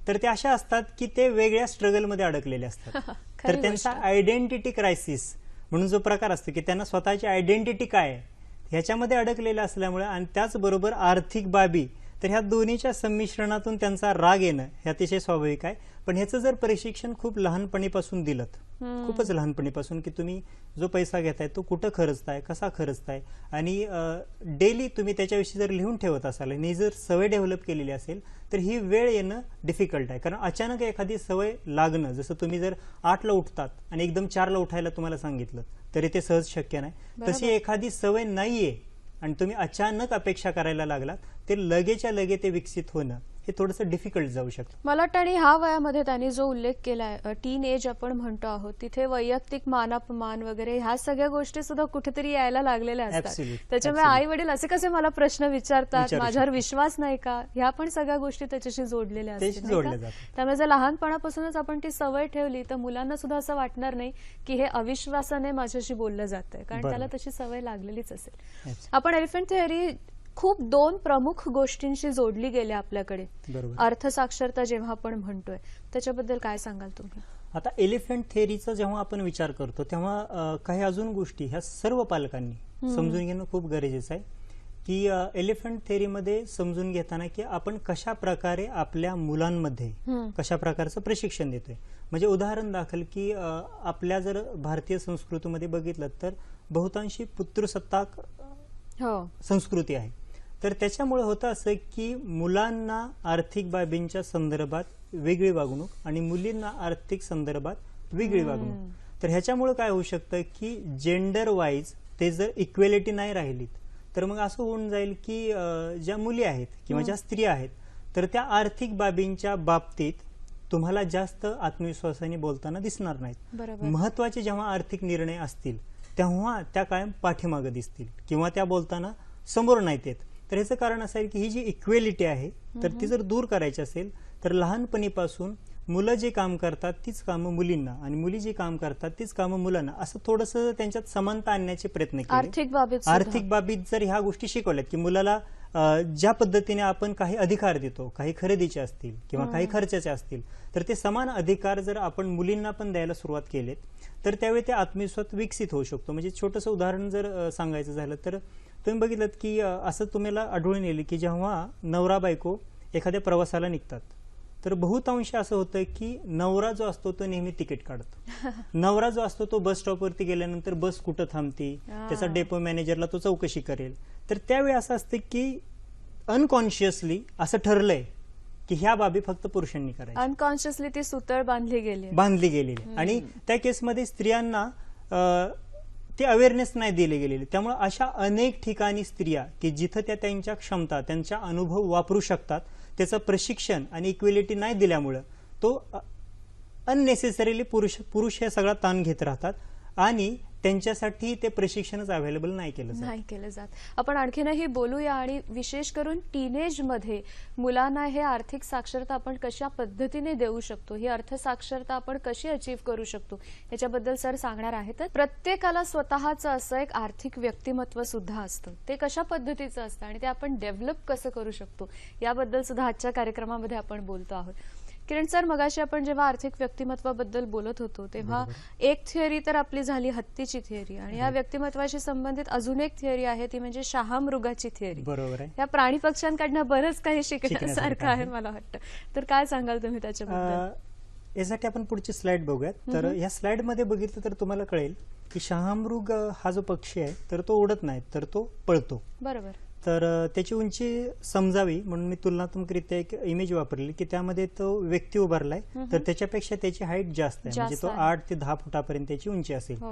B: तर ते अशा असतात की ते वेगळ्या स्ट्रगलमध्ये अडकलेले असतात. तर त्यांचा आयडेंटिटी क्रायसिस म्हणून जो प्रकार असतो की त्यांना स्वतःची आयडेंटिटी काय आहे ह्याच्यामध्ये अडकलेलं असल्यामुळे, आणि त्याचबरोबर आर्थिक बाबी, तर ह्या दोन्हीच्या संमिश्रणातून त्यांचा राग येणं हे अतिशय स्वाभाविक आहे. पण ह्याचं जर प्रशिक्षण खूप लहानपणीपासून दिलं खूपच लहानपणीपासून, की तुम्ही जो पैसा घेताय तो कुठं खर्चताय, कसा खर्चताय, आणि डेली तुम्ही त्याच्याविषयी जर लिहून ठेवत असाल आणि जर सवय डेव्हलप केलेली असेल तर ही वेळ येणं डिफिकल्ट आहे. कारण अचानक एखादी सवय लागणं, जसं तुम्ही जर 8ला उठतात आणि एकदम 4ला उठायला तुम्हाला सांगितलं तरी ते सहज शक्य नाही. तशी एखादी सवय नाहीये आणि तुम्ही अचानक अपेक्षा करायला लागलात, ते लगेच्या लगे ते विकसित होणं हे थोडंसं डिफिकल्ट जाऊ शकतं.
A: मला वाटतं आणि ह्या वयामध्ये त्यांनी जो उल्लेख केलाय, टीन एज आपण म्हणतो आहोत, तिथे वैयक्तिक मानापमान वगैरे ह्या सगळ्या गोष्टी सुद्धा कुठेतरी यायला लागलेल्या असतात.
B: Absolutely.
A: त्याच्यामुळे आई वडील असे कसे मला प्रश्न विचारतात,
B: विचारू
A: माझ्यावर
B: शकतात.
A: विश्वास नाही का, ह्या पण सगळ्या गोष्टी त्याच्याशी जोडलेल्या
B: त्याशी
A: असतात, नाही
B: जोडल्या
A: का?
B: जातात.
A: त्यामुळे जर लहानपणापासूनच आपण ती सवय ठेवली तर मुलांना सुद्धा असं वाटणार नाही की हे अविश्वासाने माझ्याशी बोललं जातंय, कारण
B: बरोबर.
A: त्याला तशी सवय लागलेलीच असेल.
B: Absolutely.
A: आपण एलिफंट थिअरी खूप 2 प्रमुख गोष्टींशी जोडली गेली आपल्याकडे.
B: बरोबर.
A: अर्थसाक्षरता जेव्हा आपण म्हणतोय त्याच्याबद्दल काय सांगाल तुम्ही?
B: आता एलिफंट थेअरीचा जेव्हा आपण विचार करतो तेव्हा काही अजून गोष्टी ह्या सर्व पालकांनी समजून घेणं खूप गरजेचं आहे, की एलिफंट थेअरीमध्ये समजून घेताना की आपण कशा प्रकारे आपल्या मुलांमध्ये कशा प्रकारचं प्रशिक्षण देतोय. म्हणजे उदाहरण दाखल की आपल्या जर भारतीय संस्कृतीमध्ये बघितलं तर बहुतांशी पुत्रसत्ताक संस्कृती आहे. तर त्याच्यामुळे होतं असं की मुलांना आर्थिक बाबींच्या संदर्भात वेगळी वागणूक आणि मुलींना आर्थिक संदर्भात वेगळी वागणूक. तर ह्याच्यामुळे काय होऊ शकतं की जेंडर वाईज ते जर इक्वेलिटी नाही राहिली तर मग असं होऊन जाईल की ज्या मुली आहेत किंवा ज्या स्त्रिया आहेत तर त्या आर्थिक बाबींच्या बाबतीत तुम्हाला जास्त आत्मविश्वासाने बोलताना दिसणार नाहीत. महत्वाचे जेव्हा आर्थिक निर्णय असतील तेव्हा त्या कायम पाठीमागे दिसतील किंवा त्या बोलताना समोर नाहीत येत. तर ह्याचं कारण असं आहे की ही जी इक्वेलिटी आहे तर ती जर दूर करायची असेल तर लहानपणीपासून मुलं जे काम करतात तीच कामं मुलींना आणि मुली जे काम करतात तीच कामं मुलांना, असं थोडंसं त्यांच्यात समानता आणण्याचे प्रयत्न केले. आर्थिक बाबीत जर ह्या गोष्टी शिकवल्यात की मुलाला ज्या पद्धतीने आपण काही अधिकार देतो, काही खरेदीचे असतील किंवा काही खर्चाचे असतील, तर ते समान अधिकार जर आपण मुलींना पण द्यायला सुरुवात केलेत तर त्यावेळी ते आत्मविश्वास विकसित होऊ शकतो. म्हणजे छोटंसं उदाहरण जर सांगायचं झालं तर तुम्ही बघितलं की असं तुम्हाला आढळून येईल की जेव्हा नवरा बायको एखाद्या प्रवासाला निघतात तर बहुतांश असं होतं की नवरा जो असतो तो नेहमी तिकीट काढतो. नवरा जो असतो तो बस स्टॉपवरती गेल्यानंतर बस कुठं थांबते त्याचा डेपो मॅनेजरला तो चौकशी करेल. तर त्यावेळी असं असतं की अनकॉन्शियसली असं ठरलंय की ह्या बाबी फक्त पुरुषांनी करायच्या.
A: अनकॉन्शियसली ती सुतळ बांधली गेलेली
B: आणि त्या केसमध्ये स्त्रियांना ते अवेअरनेस नाही दिले गेलेले. त्यामुळे अशा अनेक ठिकाणी स्त्रिया की जिथं त्या त्यांच्या क्षमता त्यांच्या अनुभव वापरू शकतात त्याचं प्रशिक्षण आणि इक्वेलिटी नाही दिल्यामुळं तो अननेसेसरीली पुरुष हे सगळा ताण घेत राहतात आणि त्यांच्यासाठी ते प्रशिक्षणच अवेलेबल नाही केलं
A: जात. आपण आणखीनही बोलूया आणि विशेष करून टीनेज मध्ये मुलांना हे आर्थिक साक्षरता आपण कशा पद्धतीने देऊ शकतो, ही अर्थसाक्षरता आपण कशी अचीव्ह करू शकतो याच्याबद्दल सर सांगणार आहेत. प्रत्येकाला स्वतःचं असं एक आर्थिक व्यक्तिमत्व सुद्धा असतं, ते कशा पद्धतीचं असतं आणि ते आपण डेव्हलप कसं करू शकतो याबद्दल सुद्धा आजच्या कार्यक्रमामध्ये आपण बोलतो आहोत. किरण सर, मगाशी आपण जेव्हा आर्थिक व्यक्तिमत्वाबद्दल बोलत होतो तेव्हा एक थिअरी तर आपली झाली हत्तीची थिअरी आणि या व्यक्तिमत्वाशी संबंधित अजून एक थिअरी आहे ती म्हणजे शहामृगाची थिअरी.
B: बरोबर आहे.
A: या प्राणी पक्ष्यांकडनं बरंच काही शिकण्यासारखं आहे मला वाटतं. तर काय सांगाल तुम्ही त्याच्याबद्दल?
B: यासाठी आपण पुढची स्लाइड बघूयात. तर या स्लाइड मध्ये बघितलं तर तुम्हाला कळेल की शहामृग हा जो पक्षी आहे तर तो उडत नाही तर तो पळतो.
A: बरोबर.
B: तर त्याची उंची समजावी म्हणून मी तुलनात्मकरित्या एक इमेज वापरली की त्यामध्ये तो व्यक्ती उभारलाय तर त्याच्यापेक्षा त्याची हाईट जास्त आहे, म्हणजे तो 8 ते 10 फुटापर्यंत त्याची उंची असेल.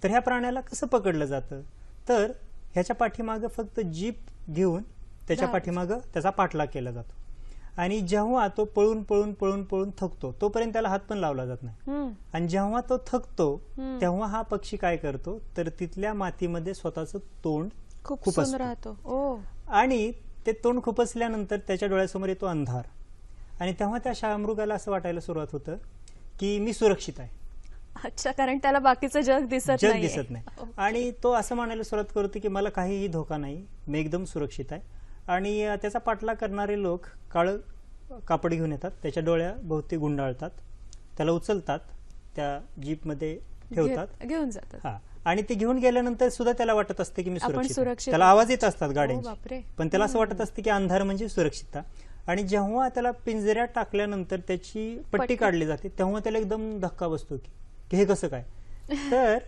B: तर ह्या प्राण्याला कसं पकडलं जातं तर ह्याच्या पाठीमागं फक्त जीप घेऊन त्याच्या पाठीमागं त्याचा पाठलाग केला जातो आणि जेव्हा तो पळून पळून पळून पळून थकतो तोपर्यंत त्याला हात पण लावला जात नाही. आणि जेव्हा तो थकतो तेव्हा हा पक्षी काय करतो तर तिथल्या मातीमध्ये स्वतःचं तोंड
A: खुपसून राहतो
B: आणि ते तोंड खुपसल्यानंतर त्याच्या डोळ्यासमोर येतो अंधार आणि तेव्हा त्या शहामृगाला असं वाटायला सुरुवात होतं की मी सुरक्षित आहे.
A: अच्छा, कारण त्याला बाकीचं जग दिसत
B: नाही आणि तो असं म्हणायला सुरुवात करतो की मला काहीही धोका नाही, मी एकदम सुरक्षित आहे. आणि त्याचा पाठलाग करणारे लोक काळं कापड घेऊन येतात, त्याच्या डोळ्या भोवती गुंडाळतात, त्याला उचलतात, त्या जीपमध्ये ठेवतात,
A: घेऊन जातात.
B: आणि ते घेऊन गेल्यानंतर सुद्धा त्याला वाटत असते की मी सुरक्षित. त्याला आवाज येत असतात गाड्यांचे पण त्याला असं वाटत असते की अंधार म्हणजे सुरक्षितता. आणि जेव्हा त्याला पिंजऱ्यात टाकल्यानंतर त्याची पट्टी काढली जाते तेव्हा त्याला एकदम धक्का बसतो की की हे कसं काय. तर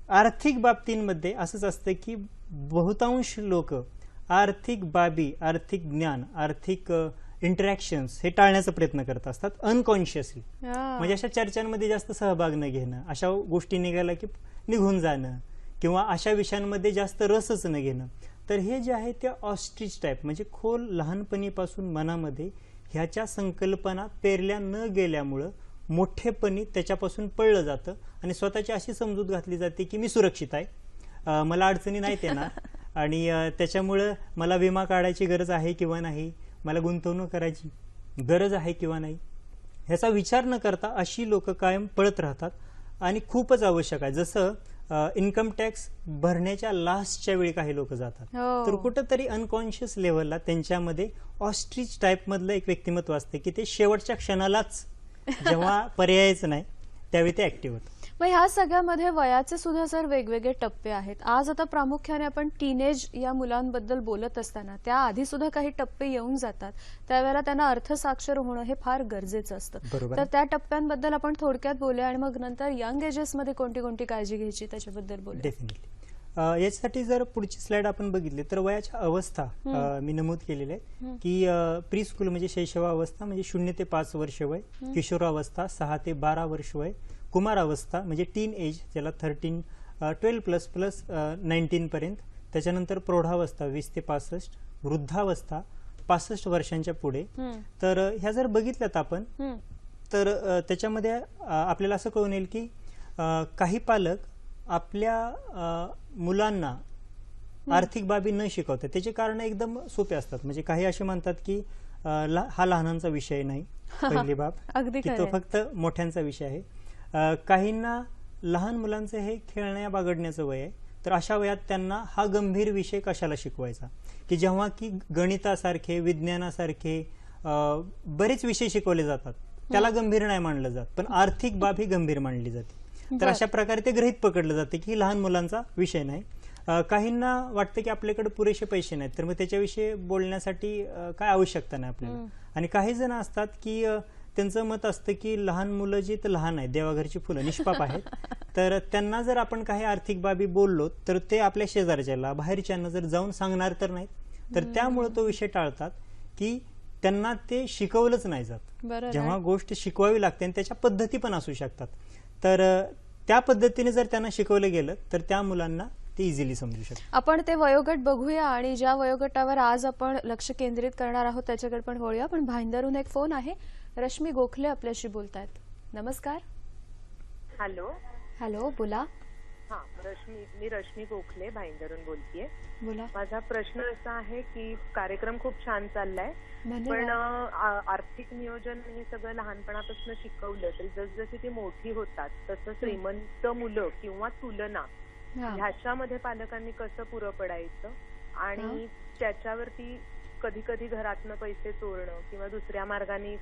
B: आर्थिक बाबतींमध्ये असंच असतं की बहुतांश लोक आर्थिक बाबी, आर्थिक ज्ञान, आर्थिक इंटरॅक्शन्स हे टाळण्याचा प्रयत्न करत असतात अनकॉन्शियसली. म्हणजे अशा चर्चांमध्ये जास्त सहभाग न घेणं, अशा गोष्टी निघाल्या की निघून जाणं, किंवा अशा विषयांमध्ये जास्त रसच न घेणं. तर हे जे आहे ते ऑस्ट्रिच टाईप, म्हणजे खोल लहानपणीपासून मनामध्ये ह्याच्या संकल्पना पेरल्या न गेल्यामुळं मोठेपणी त्याच्यापासून पळलं जातं आणि स्वतःची अशी समजूत घातली जाते की मी सुरक्षित आहे, मला अडचणी नाहीत येणार आणि त्याच्यामुळं मला विमा काढायची गरज आहे किंवा नाही, मला गुंतवणूक करायची गरज आहे किंवा नाही, ह्याचा विचार न करता अशी लोक कायम पळत राहतात. आणि खूपच आवश्यक आहे, जसं इन्कम टॅक्स भरण्याच्या लास्टच्या वेळी काही लोक जातात, तर कुठंतरी अनकॉन्शियस लेवलला त्यांच्यामध्ये ऑस्ट्रिच टाईप मधलं एक व्यक्तिमत्व असते की ते शेवटच्या क्षणालाच जेव्हा पर्यायच नाही त्यावेळी ते ऍक्टिव्ह होतं.
A: मग ह्या सगळ्यामध्ये वयाचे सुद्धा सर वेगवेगळे टप्पे आहेत. आज आता प्रामुख्याने आपण टीनेज या मुलांबद्दल बोलत असताना त्या आधी सुद्धा काही टप्पे येऊन जातात, त्यावेळेला त्यांना अर्थसाक्षर होणं हे फार गरजेचं असतं. तर त्या टप्प्यांबद्दल आपण थोडक्यात बोलूया आणि मग नंतर यंग एजेस मध्ये कोणती कोणती काळजी घ्यायची त्याच्याबद्दल बोलूया.
B: डेफिनेटली. याच्यासाठी जर पुढची स्लाइड आपण बघितली तर वयाच्या अवस्था मी नमूद केलेल्या आहेत की प्री स्कूल म्हणजे शैशवावस्था म्हणजे 0 ते 5 वर्ष वय, किशोरावस्था 6 ते 12 वर्ष वय, कुमारावस्था म्हणजे टीन एज ज्याला 12 प्लस 19 पर्यंत, त्याच्यानंतर प्रौढावस्था 20 ते 65, वृद्धावस्था 65 वर्षांच्या पुढे. तर ह्या जर बघितल्यात आपण तर त्याच्यामध्ये आपल्याला असं कळून येईल की काही पालक आपल्या मुलांना आर्थिक बाबी न शिकवतात. त्याचे कारण एकदम सोपे असतात. म्हणजे काही असे म्हणतात की हा लहानांचा विषय नाही, पहिली बाब की तो फक्त मोठ्यांचा विषय आहे. काहींना लहान मुलांचं हे खेळण्या बागडण्याचं वय आहे, तर अशा वयात त्यांना हा गंभीर विषय कशाला शिकवायचा, की जेव्हा की गणितासारखे, विज्ञानासारखे बरेच विषय शिकवले जातात त्याला गंभीर नाही मानलं जात, पण आर्थिक बाब ही गंभीर मानली जाते. तर अशा प्रकारे ते गृहीत पकडलं जाते की लहान मुलांचा विषय नाही. काहींना वाटतं की आपल्याकडे पुरेसे पैसे नाहीत, तर मग त्याच्याविषयी बोलण्यासाठी काय आवश्यकता नाही आपल्याला. आणि काही जण असतात की त्यांचं मत असतं की लहान मुलं जी तर लहान आहेत, देवाघरची फुलं निष्पाप आहेत, तर त्यांना जर आपण काही आर्थिक बाबी बोललो तर ते आपल्या शेजारच्याला, बाहेरच्यांना जर जाऊन सांगणार तर नाहीत, तर त्यामुळे तो विषय टाळतात की त्यांना ते शिकवलंच नाही जात. जेव्हा गोष्ट शिकवावी लागते आणि त्याच्या पद्धती पण असू शकतात, तर त्या पद्धतीने जर त्यांना शिकवलं गेलं तर त्या मुलांना ते इझिली समजू शकतात.
A: आपण ते वयोगट बघूया आणि ज्या वयोगटावर आज आपण लक्ष केंद्रित करणार आहोत त्याच्याकडे पण वळूया. पण भाईंदरहून एक फोन आहे, रश्मी गोखले आपल्याशी बोलतायत. नमस्कार.
G: हॅलो.
A: हॅलो, बोला.
G: हा, मी रश्मी गोखले भाईंदरून बोलतेय.
A: बोला.
G: माझा प्रश्न असा आहे की कार्यक्रम खूप छान चाललाय, पण आर्थिक नियोजन हे सगळं लहानपणापासून शिकवलं तरी जसजशी ती मोठी होतात तसं श्रीमंत मुलं किंवा तुलना ह्याच्यामध्ये पालकांनी कसं पुरं पडायचं आणि त्याच्यावरती कधी कधी घरातनं पैसे चोरणं किंवा दुसऱ्या मार्गाने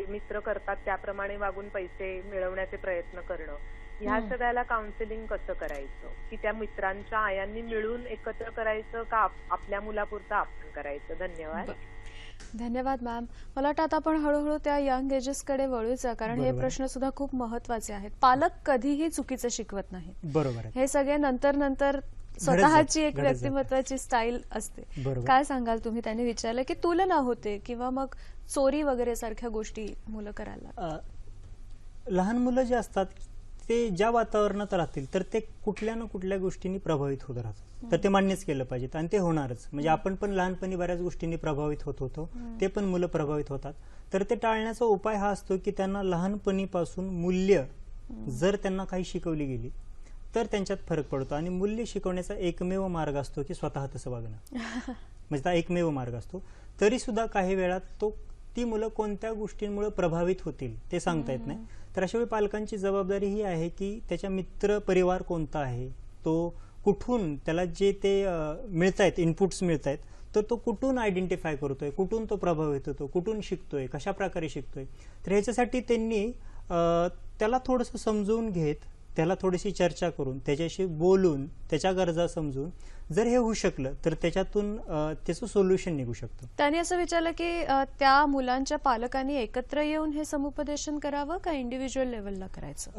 G: मित्र करतात त्याप्रमाणे वागून पैसे मिळवण्याचे प्रयत्न करणं, ह्या सगळ्याला काउन्सिलिंग कसं करायचं, की त्या मित्रांच्या आयांनी मिळून एकत्र करायचं का आपल्या मुलापुरतं आपण करायचं. धन्यवाद.
A: धन्यवाद मॅम. मला वाटतं आता आपण हळूहळू त्या यंग एजेस कडे वळूया, कारण हे प्रश्न सुद्धा खूप महत्वाचे आहेत. पालक कधीही चुकीचं शिकवत नाहीत.
B: बरोबर.
A: हे सगळे नंतर स्वतःची एक व्यक्तिमत्वाची स्टाईल असते. काय सांगाल तुम्ही? त्यांनी विचारलं की तुलना होते किंवा मग चोरी वगैरे सारख्या गोष्टी मुलं करायला.
B: लहान मुलं जे असतात ते ज्या वातावरणात राहतील तर ते कुठल्या ना कुठल्या गोष्टींनी प्रभावित होत राहतात, तर ते मान्यच केलं पाहिजे आणि ते होणारच. म्हणजे आपण पण लहानपणी बऱ्याच गोष्टींनी प्रभावित होत होतो, ते पण मुलं प्रभावित होतात. तर ते टाळण्याचा उपाय हा असतो की त्यांना लहानपणीपासून मूल्य जर त्यांना काही शिकवली गेली तर त्यांच्यात फरक पडतो. आणि मूल्य शिकवण्याचा एकमेव मार्ग असतो की स्वतः तसं वागणं, म्हणजे हा एकमेव मार्ग असतो. तरी सुद्धा काही वेळात ती मुलं कोणत्या गोष्टींमुळे प्रभावित होतील ते सांगता येत नाही. तर अशा वेळी पालकांची जबाबदारी ही आहे की त्याच्या मित्र परिवार कोणता आहे, तो कुठून त्याला जे ते मिळतायत, इनपुट्स मिळतायत, तर तो कुठून आयडेंटिफाय करतोय, कुठून तो प्रभावित होतो, कुठून शिकतोय, कशा प्रकारे शिकतोय. तर ह्याच्यासाठी त्यांनी त्याला थोडंसं समजून घेत, त्याला थोडीशी चर्चा करून, त्याच्याशी बोलून, त्याच्या गरजा समजून जर हे होऊ शकलं तर त्याच्यातून त्याचं सोल्युशन निघू शकतं.
A: त्यांनी असं विचारलं की त्या मुलांच्या पालकांनी एकत्र येऊन हे समुपदेशन करावं का इंडिव्हिज्युअल लेवलला करायचं?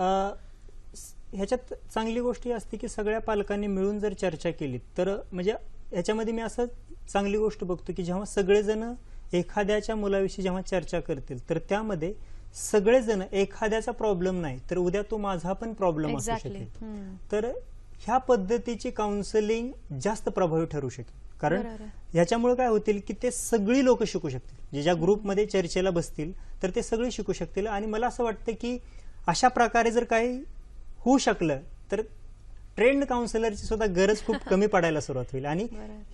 B: ह्याच्यात चांगली गोष्ट ही असते की सगळ्या पालकांनी मिळून जर चर्चा केली तर म्हणजे ह्याच्यामध्ये मी असं चांगली गोष्ट बघतो की जेव्हा सगळेजण एखाद्याच्या मुलाविषयी जेव्हा चर्चा करतील तर त्यामध्ये सगळेजण एखाद्याचा प्रॉब्लेम नाही तर उद्या तो माझा पण प्रॉब्लेम असू शकेल. तर ह्या पद्धतीची काउन्सिलिंग जास्त प्रभावी ठरू शकेल. कारण ह्याच्यामुळे काय होतील की ते सगळी लोक शिकू शकतील. ज्या ग्रुपमध्ये चर्चेला बसतील तर ते सगळे शिकू शकतील. आणि मला असं वाटतं की अशा प्रकारे जर काही होऊ शकलं तर ट्रेंड काउन्सिलरची सुद्धा गरज खूप कमी पडायला सुरुवात होईल. आणि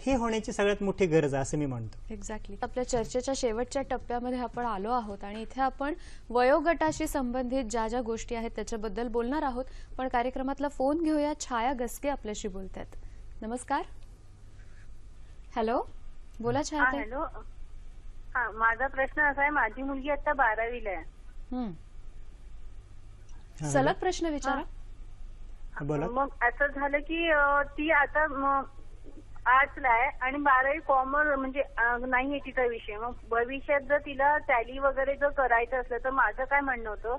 B: हे होण्याची सगळ्यात मोठी गरज आहे असं मी मानतो.
A: एक्झॅक्टली. आपल्या चर्चेच्या शेवटच्या टप्प्यामध्ये आपण आलो आहोत आणि इथे आपण वयोगटाशी संबंधित ज्या ज्या गोष्टी आहेत त्याच्याबद्दल बोलणार आहोत. पण कार्यक्रमातला फोन घेऊया. छाया गसके आपल्याशी बोलतात. नमस्कार. हॅलो, बोला छाया.
H: हॅलो, हा, माझा प्रश्न असा आहे, माझी मुलगी आता 12वीला आहे.
A: सलग प्रश्न विचारा.
H: मग असं झालं की ती आता आर्ट्सला आहे आणि 12वी कॉमर्स म्हणजे नाहीये तिचा विषय. मग भविष्यात जर तिला टॅली वगैरे जर करायचं असलं तर माझं काय म्हणणं होतं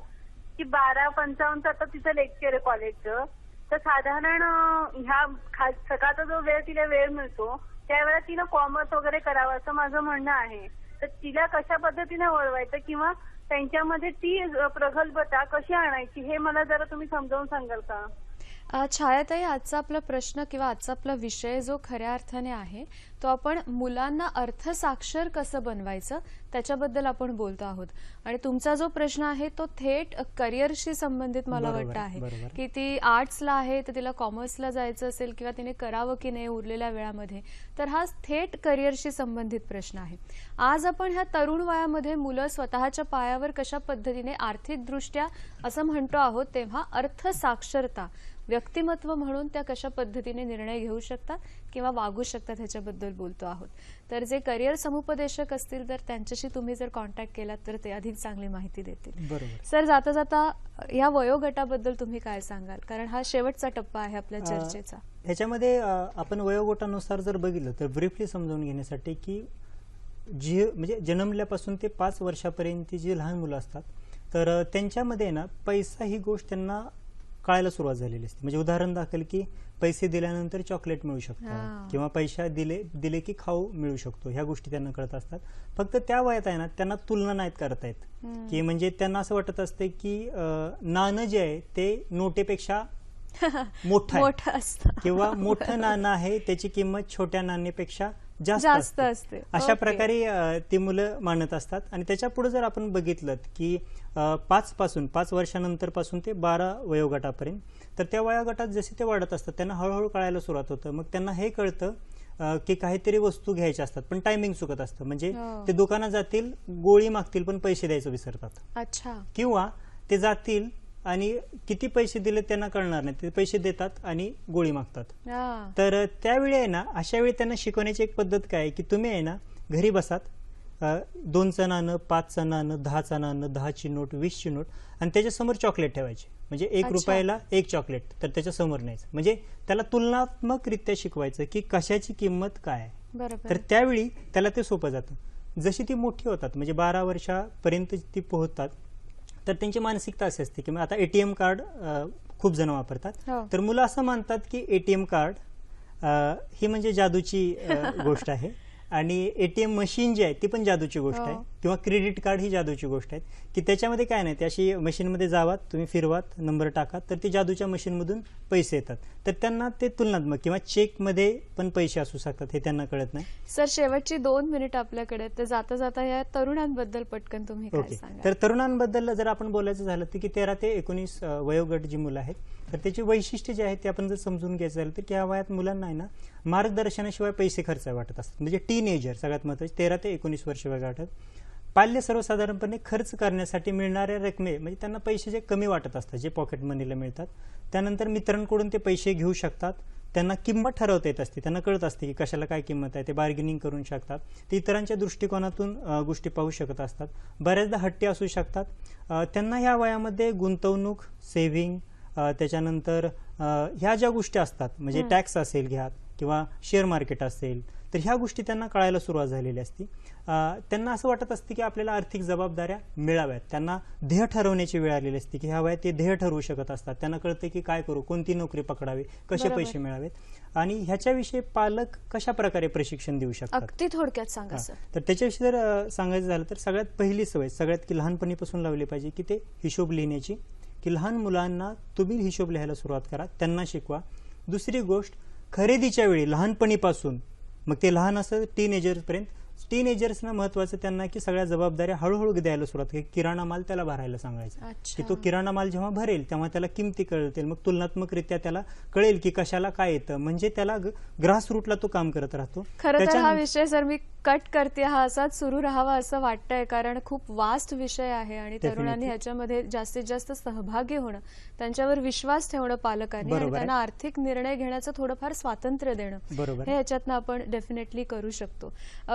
H: की 12:55 आता तिचं लेक्चर आहे कॉलेजचं. तर साधारण ह्या सकाळचा जो तिला वेळ मिळतो त्यावेळेला तिला कॉमर्स वगैरे करावं असं माझं म्हणणं आहे. तर तिला कशा पद्धतीने वळवायचं किंवा त्यांच्यामध्ये ती प्रगल्भता कशी आणायची हे मला जरा तुम्ही समजावून सांगाल का?
A: छायाताई, आजचा आपला प्रश्न किंवा आजचा आपला विषय जो खऱ्या अर्थाने आहे तो आपण मुलांना अर्थसाक्षर कसं बनवायचं त्याच्याबद्दल आपण बोलतो आहोत. आणि तुमचा जो प्रश्न आहे तो थेट करिअरशी संबंधित मला वाटतं आहे की ती आर्ट्सला आहे तर तिला कॉमर्सला जायचं असेल किंवा तिने करावं की नाही उरलेल्या वेळामध्ये, तर हा थेट करिअरशी संबंधित प्रश्न आहे. आज आपण ह्या तरुण वयामध्ये मुलं स्वतःच्या पायावर कशा पद्धतीने आर्थिकदृष्ट्या असं म्हणतो आहोत तेव्हा अर्थसाक्षरता व्यक्तिमत्व म्हणून त्या कशा पद्धतीने निर्णय घेऊ शकतात किंवा वागू शकतात ह्याच्याबद्दल बोलतो आहोत. तर जे करिअर समुपदेशक असतील तर त्यांच्याशी तुम्ही जर कॉन्टॅक्ट केलात तर ते अधिक चांगली माहिती देतील.
B: बरोबर.
A: सर, जाता जाता या वयोगटाबद्दल तुम्ही काय सांगाल, कारण हा शेवटचा टप्पा आहे आपल्या चर्चेचा.
B: ह्याच्यामध्ये आपण वयोगटानुसार जर बघितलं तर ब्रीफली समजावून घेण्यासाठी की जी म्हणजे जन्मल्यापासून ते 5 वर्षापर्यंत जी लहान मुलं असतात तर त्यांच्यामध्ये ना पैसा ही गोष्ट त्यांना कळायला सुरुवात झालेली असते. म्हणजे उदाहरण दाखल की पैसे दिल्यानंतर चॉकलेट मिळू शकतात किंवा पैसे दिले की खाऊ मिळू शकतो, ह्या गोष्टी त्यांना कळत असतात. फक्त त्या वयात आहे ना त्यांना तुलना नाहीत करता येत की म्हणजे त्यांना असं वाटत असते की नाणं जे आहे ते नोटेपेक्षा मोठं असतं किंवा मोठं नाणं आहे त्याची किंमत छोट्या नाण्यापेक्षा जास्त असते. अशा प्रकारे ती मुलं मानत असतात. आणि त्याच्या पुढे जर आपण बघितलं की 5 वर्षानंतर पासून ते 12 वयोगटापर्यंत, तर त्या वयोगटात जसे ते वाढत असतात त्यांना हळूहळू कळायला सुरुवात होतं. मग त्यांना हे कळतं की काहीतरी वस्तू घ्यायच्या असतात पण टायमिंग चुकत असतं. म्हणजे ते दुकानात जातील, गोळी मागतील पण पैसे द्यायचं विसरतात. अच्छा. किंवा ते जातील आणि किती पैसे दिले त्यांना कळणार नाही, ते पैसे देतात आणि गोळी मागतात. तर त्यावेळी आहे ना अशा वेळी त्यांना शिकवण्याची एक पद्धत काय की तुम्ही आहे ना घरी बसात, 2चं नाणं, 5चं नाणं, 10चं नाणं, 10ची नोट, 20ची नोट आणि त्याच्यासमोर चॉकलेट ठेवायचे. म्हणजे 1 रुपयाला 1 चॉकलेट तर त्याच्या समोर न्यायचं. म्हणजे त्याला तुलनात्मकरित्या शिकवायचं की कशाची किंमत काय आहे. तर त्यावेळी त्याला ते सोपं जातं. जशी ती मोठी होतात म्हणजे 12 वर्षापर्यंत ती पोहोचतात तर त्यांची मानसिकता अशी असते की आता एटीएम कार्ड खूप जण वापरतात. तर मुलं असं मानतात की एटीएम कार्ड ही म्हणजे जादूची गोष्ट आहे आणि एटीएम मशीन जी आहे ती पण जादूची गोष्ट आहे किंवा क्रेडिट कार्ड ही जादूची गोष्ट आहे की त्याच्यामध्ये काय नाही, त्याशी मशीनमध्ये जावात, तुम्ही फिरवात, नंबर टाकात तर ती जादूच्या मशीनमधून पैसे येतात. तर त्यांना ते तुलनात्मक किंवा चेकमध्ये पण पैसे असू शकतात हे त्यांना कळत नाही.
A: सर, शेवटची 2 मिनिट आपल्याकडे, तर जाता जाता या तरुणांबद्दल पटकन तुम्ही काय सांगाल?
B: तर तरुणांबद्दल जर आपण बोलायचं झालं तर की 13 ते 19 वयोगट जी मुलं आहेत तर त्याची वैशिष्ट्य जे आहेत ते आपण जर समजून घ्यायचं झालं तर की या वयात मुलांना आहे ना मार्गदर्शनाशिवाय पैसे खर्च वाटत असतात. म्हणजे टीनेजर सगळ्यात महत्त्वाचे 13 ते 19 वर्ष वयोगटात पाल्य सर्वसाधारणपणे खर्च करण्यासाठी मिळणाऱ्या रकमे म्हणजे त्यांना पैसे जे कमी वाटत असतात जे पॉकेट मनीला मिळतात. त्यानंतर मित्रांकडून ते पैसे घेऊ शकतात, त्यांना किंमत ठरवता येत असते, त्यांना कळत असते की कशाला काय किंमत आहे, ते बार्गेनिंग करू शकतात, ते इतरांच्या दृष्टिकोनातून गोष्टी पाहू शकत असतात, बऱ्याचदा हट्टी असू शकतात. त्यांना ह्या वयामध्ये गुंतवणूक, सेव्हिंग, त्याच्यानंतर ह्या ज्या गोष्टी असतात म्हणजे टॅक्स असेल घ्या किंवा शेअर मार्केट असेल, तर ह्या गोष्टी त्यांना कळायला सुरुवात झालेली असती. त्यांना असं वाटत असते की आपल्याला आर्थिक जबाबदाऱ्या मिळाव्यात. त्यांना ध्येय ठरवण्याची वेळ आलेली असते की ह्या वयात ते ध्येय ठरवू शकत असतात. त्यांना कळते की काय करू, कोणती नोकरी पकडावी, कसे पैसे मिळावेत, आणि ह्याच्याविषयी पालक कशा प्रकारे प्रशिक्षण देऊ शकतात.
A: अगदी थोडक्यात सांगा सर.
B: तर त्याच्याविषयी जर सांगायचं झालं तर सगळ्यात पहिली सवय सगळ्यात की लहानपणीपासून लावली पाहिजे की ते हिशोब लिहिण्याची, की लहान मुलांना तुम्ही हिशोब लिहायला सुरुवात करा, त्यांना शिकवा. दुसरी गोष्ट, खरेदीच्या वेळी लहानपणीपासून, मग ते लहान असं टीनेजर्सपर्यंत, टीनेजर्सना महत्वाचं त्यांना की सगळ्या जबाबदाऱ्या हळूहळू द्यायला सुरुवात की किराणा माल त्याला भरायला सांगायचा, की तो किराणा माल जेव्हा भरेल तेव्हा त्याला किमती कळतील, मग तुलनात्मकरित्या त्याला कळेल की कशाला काय येतं, म्हणजे त्याला ग्रास रूटला तो काम करत राहतो.
A: खरं तर हा विषय सर मी कट करते, हा असाच सुरू राहावा असं वाटतंय, कारण खूप वास्ट विषय आहे आणि तरुणांनी ह्याच्यामध्ये जास्तीत जास्त सहभागी होणं, त्यांच्यावर विश्वास ठेवणं पालकांनी, आणि त्यांना आर्थिक निर्णय घेण्याचं थोडंफार स्वातंत्र्य देणं, हे ह्याच्यातनं आपण डेफिनेटली करू शकतो.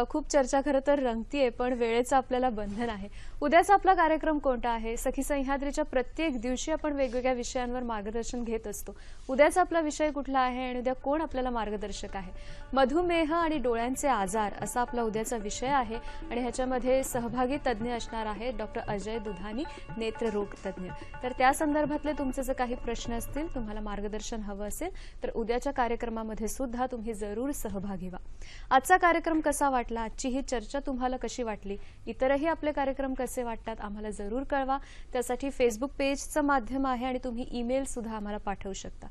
A: खूप चर्चा खरं तर रंगतीये, पण वेळेचं आपल्याला बंधन आहे. उद्याचा आपला कार्यक्रम कोणता आहे? सखी सह्याद्रीच्या प्रत्येक दिवशी आपण वेगवेगळ्या विषयांवर मार्गदर्शन घेत असतो. उद्याचा आपला विषय कुठला आहे आणि उद्या कोण आपल्याला मार्गदर्शक आहे? मधुमेह आणि डोळ्यांचे आजार असा आपला उद्याचा विषय आहे, आणि ह्याच्यामध्ये सहभागी तज्ज्ञ असणार आहे डॉक्टर अजय दुधानी, नेत्ररोग तज्ज्ञ. तर त्या संदर्भातले तुमचे जर काही प्रश्न असतील, तुम्हाला मार्गदर्शन हवं असेल, तर उद्याच्या कार्यक्रमामध्ये सुद्धा तुम्ही जरूर सहभागी व्हा. आजचा कार्यक्रम कसा वाटला, आजची ही चर्चा तुम्हाला कशी वाटली, इतरही आपले कार्यक्रम कसे वाटतात आम्हाला जरूर कळवा. त्यासाठी फेसबुक पेजचं माध्यम आहे आणि तुम्ही ईमेल सुद्धा आम्हाला पाठवू शकता.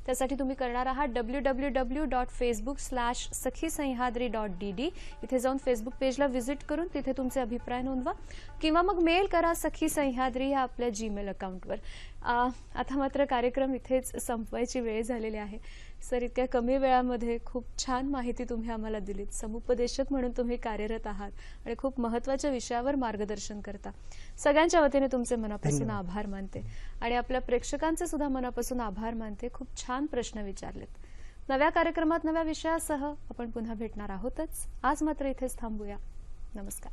A: त्यासाठी तुम्ही करणार आहात www.facebook/sakhisayhadri.dd. इथे जाऊन फेसबुक पेजला व्हिजिट करून तिथे तुमचे अभिप्राय नोंदवा, किंवा मग मेल करा सखीसह्याद्री या आपल्या जीमेल अकाउंटवर. आता मात्र कार्यक्रम इथेच संपवायची वेळ झालेली आहे. सर, इतक्या कमी वेळामध्ये खूप छान माहिती तुम्ही आम्हाला दिलीत. समुपदेशक म्हणून तुम्ही कार्यरत आहात आणि खूप महत्त्वाच्या विषयावर मार्गदर्शन करता. सगळ्यांच्या वतीने तुमचे मनापासून आभार मानते, आणि आपल्या प्रेक्षकांचे सुद्धा मनापासून आभार मानते. खूप छान प्रश्न विचारलेत. नव्या कार्यक्रमात नव्या विषयासह आपण पुन्हा भेटणार आहोतच. आज मात्र इथेच थांबूया. नमस्कार.